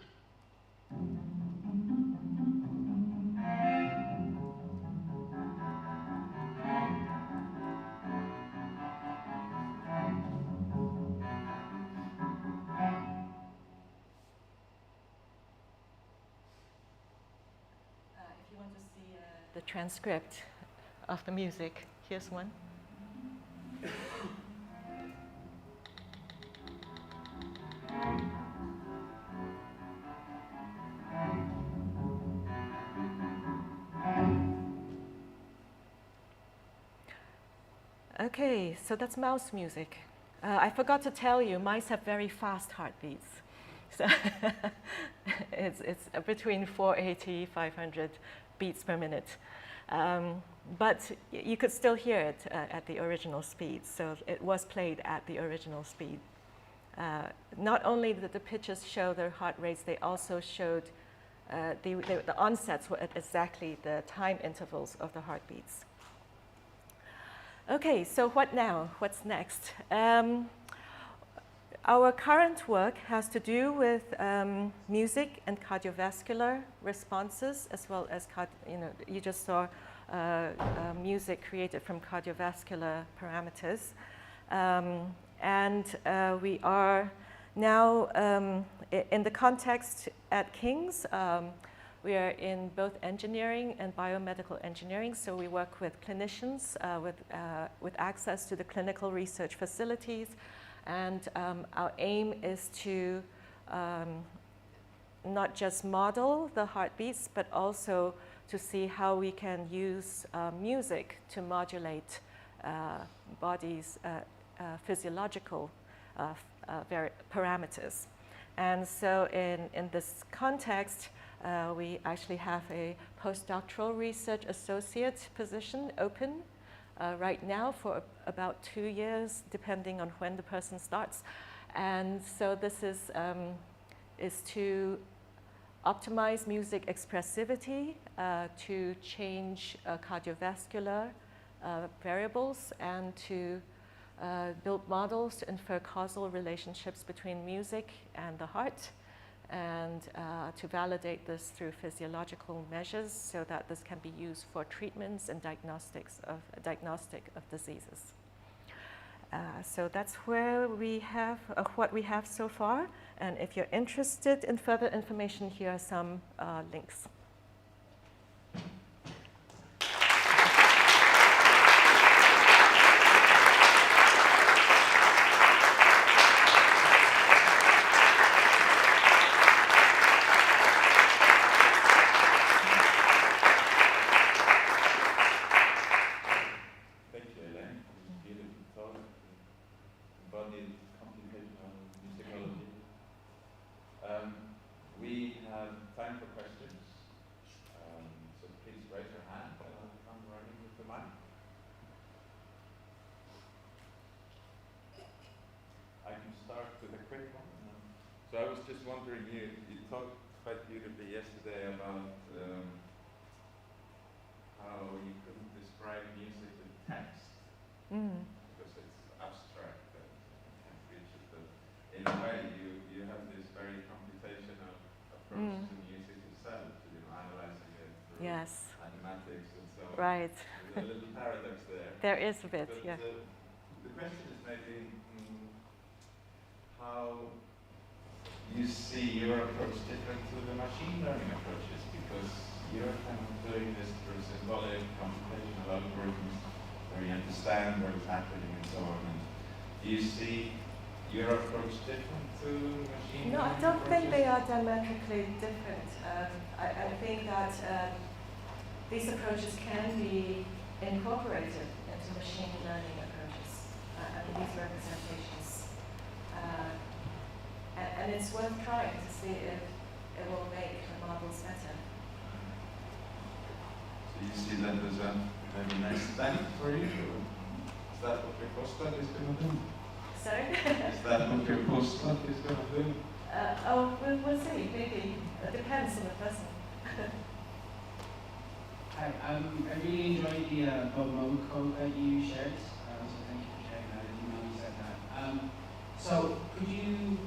[SPEAKER 2] If you want to see the transcript of the music, here's one. Okay, so that's mouse music. I forgot to tell you, mice have very fast heartbeats. So it's between 480, 500 beats per minute. But you could still hear it at the original speed. So it was played at the original speed. Not only did the pitches show their heart rates, they also showed the onsets were at exactly the time intervals of the heartbeats. Okay, so what now? What's next? Our current work has to do with music and cardiovascular responses, as well as, you just saw music created from cardiovascular parameters. We are now, in the context at King's, we are in both engineering and biomedical engineering, so we work with clinicians with access to the clinical research facilities, and our aim is to not just model the heartbeats, but also to see how we can use music to modulate body's physiological parameters. And so in this context, we actually have a postdoctoral research associate position open right now for about 2 years, depending on when the person starts. And so this is to optimize music expressivity, to change cardiovascular variables, and to build models to infer causal relationships between music and the heart, and to validate this through physiological measures so that this can be used for treatments and diagnostic of diseases. So that's where we have what we have so far. And if you're interested in further information, here are some links.
[SPEAKER 3] Thank you, Elaine. Beautiful talk. Embodied computational musicology. We have time for questions. So please raise your hand and I'll come running with the mic. I can start with a quick one. So I was just wondering, you talked quite beautifully yesterday about how you couldn't describe music with text because it's abstract and you can't reach it. But in a way, you have this very computational approach to music itself, to analyzing it through mathematics and so on.
[SPEAKER 2] Right.
[SPEAKER 3] There's a little paradox there.
[SPEAKER 2] There is a bit,
[SPEAKER 3] but,
[SPEAKER 2] yeah.
[SPEAKER 3] The question is maybe how you see your approach different to the machine learning approaches, because you're kind of doing this through symbolic computational algorithms where you understand what is happening and so on. And do you see your approach different to machine learning?
[SPEAKER 2] No, I don't think they are diametrically different. I think that these approaches can be incorporated into machine learning approaches, these representations. And it's worth trying to see if it will make the models better.
[SPEAKER 3] So you see that as a maybe next step for you? Is that what your postdoc is going to do?
[SPEAKER 2] Sorry?
[SPEAKER 3] Is that what your postdoc is going to do?
[SPEAKER 2] We'll see, maybe. It depends on the person.
[SPEAKER 12] Hi, I really enjoyed the Bob Moe quote that you shared. So thank you for sharing that. I didn't know you said that. So could you,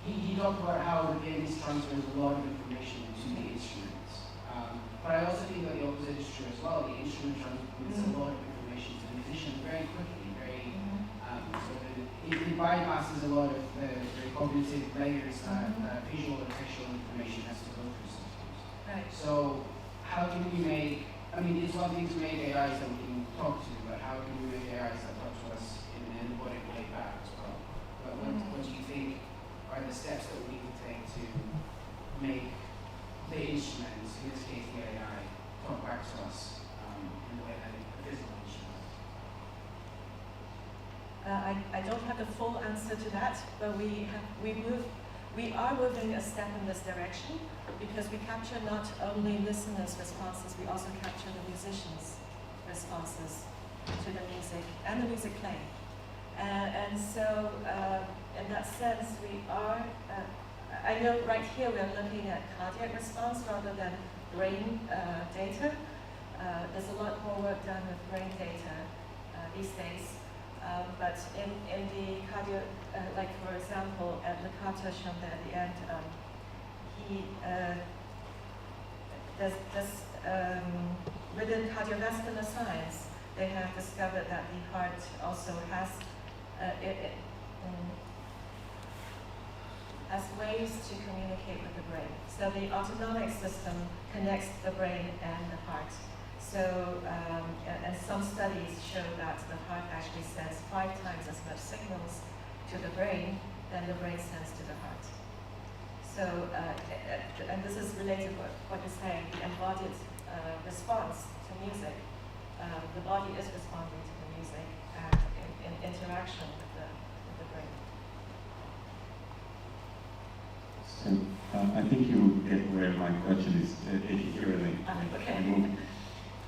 [SPEAKER 12] he talked about how the pianist transfers a lot of information to the instruments. But I also think that the opposite is true as well. The instrument transmits a lot of information to the musician very quickly, so that it bypasses a lot of the very cognitive layers that visual and textual information has to go through sometimes.
[SPEAKER 2] Right.
[SPEAKER 12] So how can we make, I mean, it's one thing to make AIs that we can talk to, but how can we make AIs that talk to us in an embodied way back as well? But what do you think are the steps that we can take to make the instruments, in this case the AI, talk back to us in a way that a physical instrument?
[SPEAKER 2] I don't have the full answer to that, but we are moving a step in this direction, because we capture not only listeners' responses, we also capture the musicians' responses to the music and the music playing. And so, in that sense, we are, I know right here we are looking at cardiac response rather than brain data. There's a lot more work done with brain data these days. But in the cardio, like for example, at Licata shown there at the end, within cardiovascular science, they have discovered that the heart also has has ways to communicate with the brain. So the autonomic system connects the brain and the heart. So, and some studies show that the heart actually sends 5 times as much signals to the brain than the brain sends to the heart. So, and this is related to what you're saying, the embodied response to music. The body is responding to the music and in interaction with the brain.
[SPEAKER 13] So, I think you get where my question is, if you hear Elaine.
[SPEAKER 2] Okay.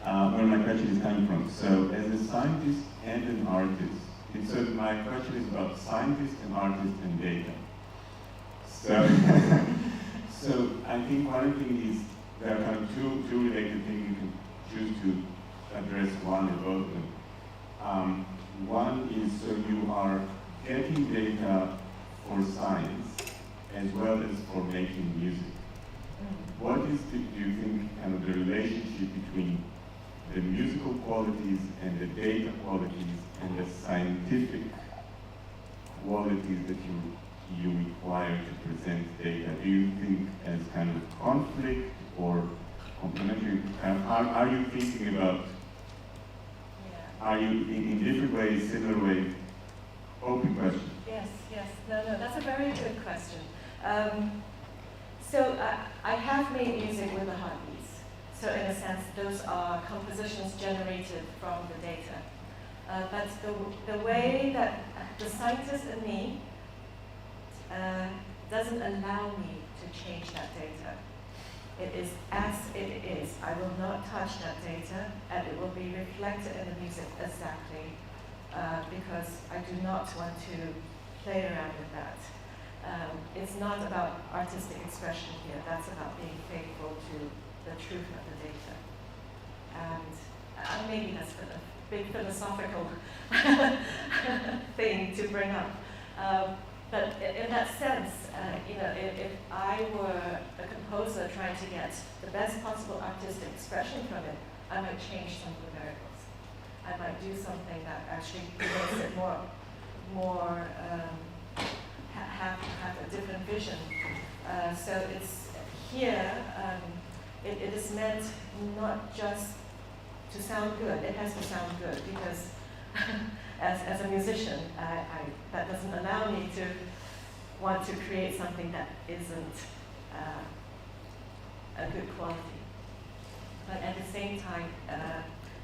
[SPEAKER 13] Where my question is coming from. So, as a scientist and an artist, so my question is about scientist and artist and data. So, so I think one thing is there are kind of two related things. You can choose to address one or both of them. One is, so you are getting data for science as well as for making music. What is, do you think, kind of the relationship between the musical qualities and the data qualities and the scientific qualities that you require to present data? Do you think as kind of conflict or complementary? Are you thinking about, are you in different ways, similar ways? Open question.
[SPEAKER 2] Yes, no, that's a very good question. So I have made music with the heartbeats. So in a sense, those are compositions generated from the data. But the way that the scientist in me doesn't allow me to change that data. It is as it is. I will not touch that data, and it will be reflected in the music exactly, because I do not want to play around with that. It's not about artistic expression here. That's about being faithful to the truth of the data. And maybe that's a big philosophical thing to bring up. But in that sense, if I were a composer trying to get the best possible artistic expression from it, I might change some of the variables. I might do something that actually makes it more have a different vision. So it's here. It is meant not just to sound good. It has to sound good because, as a musician, that doesn't allow me to want to create something that isn't a good quality. But at the same time,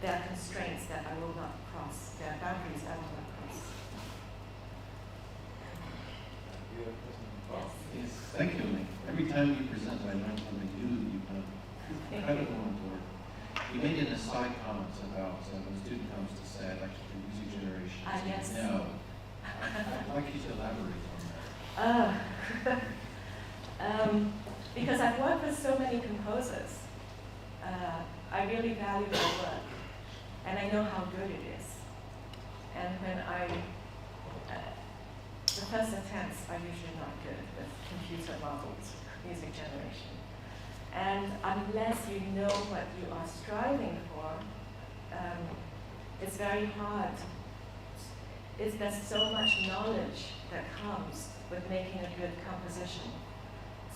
[SPEAKER 2] there are constraints that I will not cross. There are boundaries I will not cross.
[SPEAKER 14] Yes, thank you, Elaine. Every time you present, I learn something new that you've done. Incredible work. You made an aside comment about when a student comes to say, I'd like to do music generation.
[SPEAKER 2] Yes.
[SPEAKER 14] No. I'd like you to elaborate on that.
[SPEAKER 2] Because I've worked with so many composers. I really value their work. And I know how good it is. And when the first attempts are usually not good with computer modeled music generation. And unless you know what you are striving for, it's very hard. There's so much knowledge that comes with making a good composition.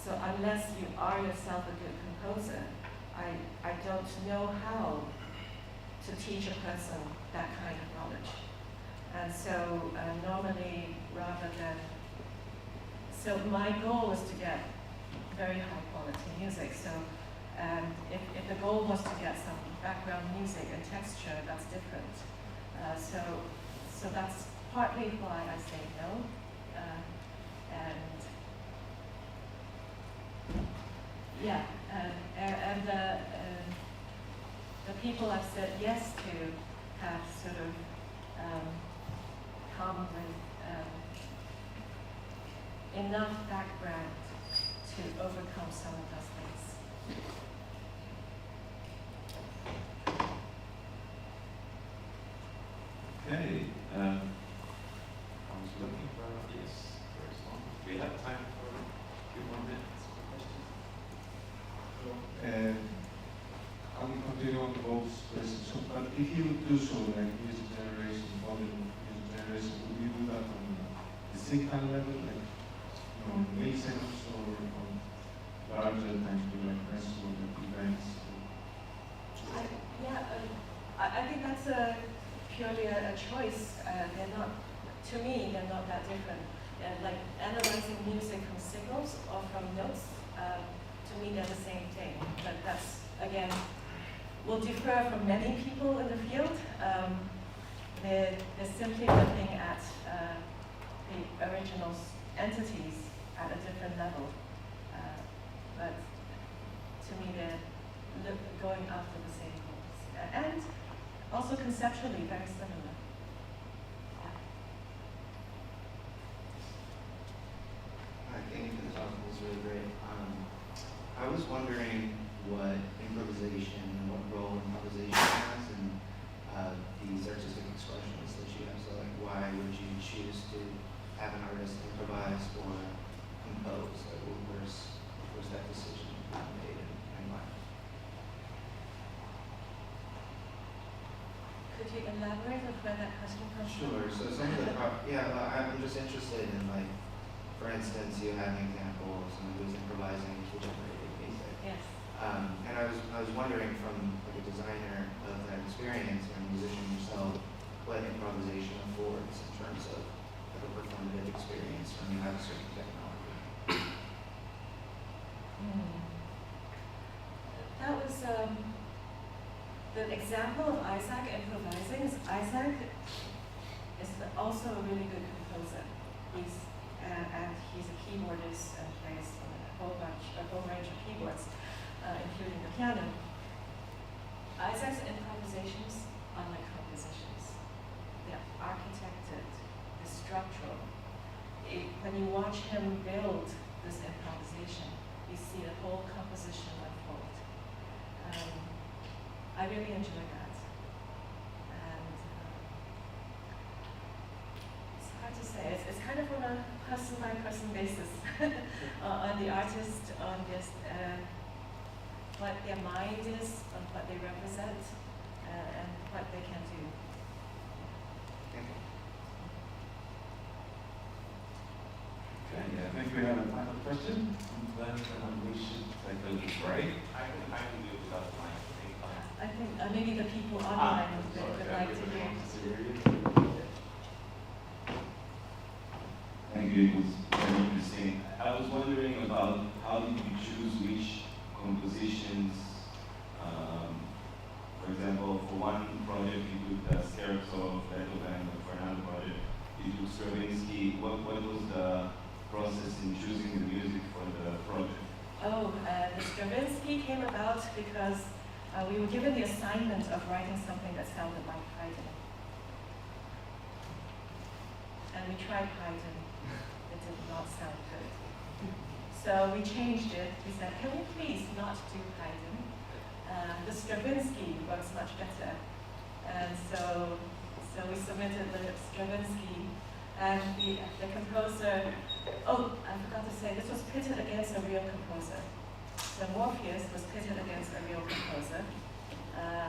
[SPEAKER 2] So unless you are yourself a good composer, I don't know how to teach a person that kind of knowledge. And so normally, rather than, so my goal was to get very high quality music. So if the goal was to get some background music and texture, that's different. So that's partly why I say no. And the people I've said yes to have sort of come with enough background to overcome some of those things.
[SPEAKER 13] Okay.
[SPEAKER 15] not both places. So, but if you do so, like music generation, volume music generation, would you do that on the signal level, like milliseconds, or on larger time to like restaurant events?
[SPEAKER 2] I think that's purely a choice. They're not, to me, they're not that different. Like analyzing music from signals or from notes, to me they're the same thing. But that's, again, will differ from many people in the field. They're simply looking at the original entities at a different level. But to me, they're going after the same goals. And also conceptually very similar.
[SPEAKER 16] Thank you for the talk. It was really great. I was wondering what improvisation and what role improvisation has in these artistic expressions that you have. So, like, why would you choose to have an artist improvise or compose? Like, where's that decision made and why?
[SPEAKER 2] Could you elaborate on where that question comes from?
[SPEAKER 16] Sure. So some of the I'm just interested in, like, for instance, you had an example of someone who was improvising to generated music.
[SPEAKER 2] Yes.
[SPEAKER 16] And I was wondering, from like a designer of that experience and a musician yourself, what improvisation affords in terms of like a performative experience when you have a certain technology.
[SPEAKER 2] That was the example of Isaac improvising. Isaac is also a really good composer. And he's a keyboardist and plays on a whole range of keyboards, including the piano. Isaac's improvisations are like compositions. They're architected, they're structural. When you watch him build this improvisation, you see the whole composition unfold. I really enjoy that. And it's hard to say. It's kind of on a person-by-person basis on the artist, on just what their mind is, on what they represent, and what they can do.
[SPEAKER 13] Okay, I think we have a final question, and then we should take a little break.
[SPEAKER 17] I can do it without my thing.
[SPEAKER 2] I think maybe the people online would like to hear.
[SPEAKER 13] Thank you, it was very interesting. I was wondering about how did you choose which compositions, for example, for one project you took Scherzo of Beethoven, and for another project you took Stravinsky. What was the process in choosing the music for the project?
[SPEAKER 2] The Stravinsky came about because we were given the assignment of writing something that sounded like Haydn. And we tried Haydn. It did not sound good. So we changed it. We said, can we please not do Haydn? The Stravinsky works much better. And so we submitted the Stravinsky, and the composer, I forgot to say, this was pitted against a real composer. So Morpheus was pitted against a real composer.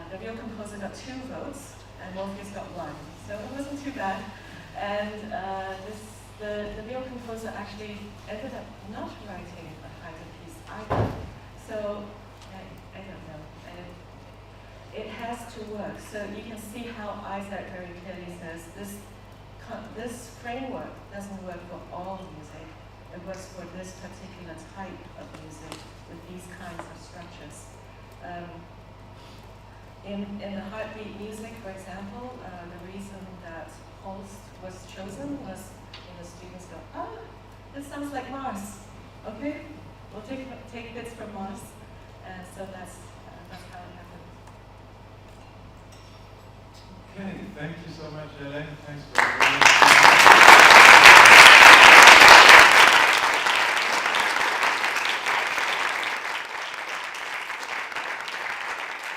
[SPEAKER 2] The real composer got 2 votes, and Morpheus got 1. So it wasn't too bad. And the real composer actually ended up not writing a Haydn piece either. So I don't know. It has to work. So you can see how Isaac very clearly says this framework doesn't work for all music. It works for this particular type of music with these kinds of structures. In the heartbeat music, for example, the reason that Holst was chosen was the students go, this sounds like Mars. Okay, we'll take bits from Mars, and so that's how it happened.
[SPEAKER 15] Okay, thank you so much, Elaine. Thanks for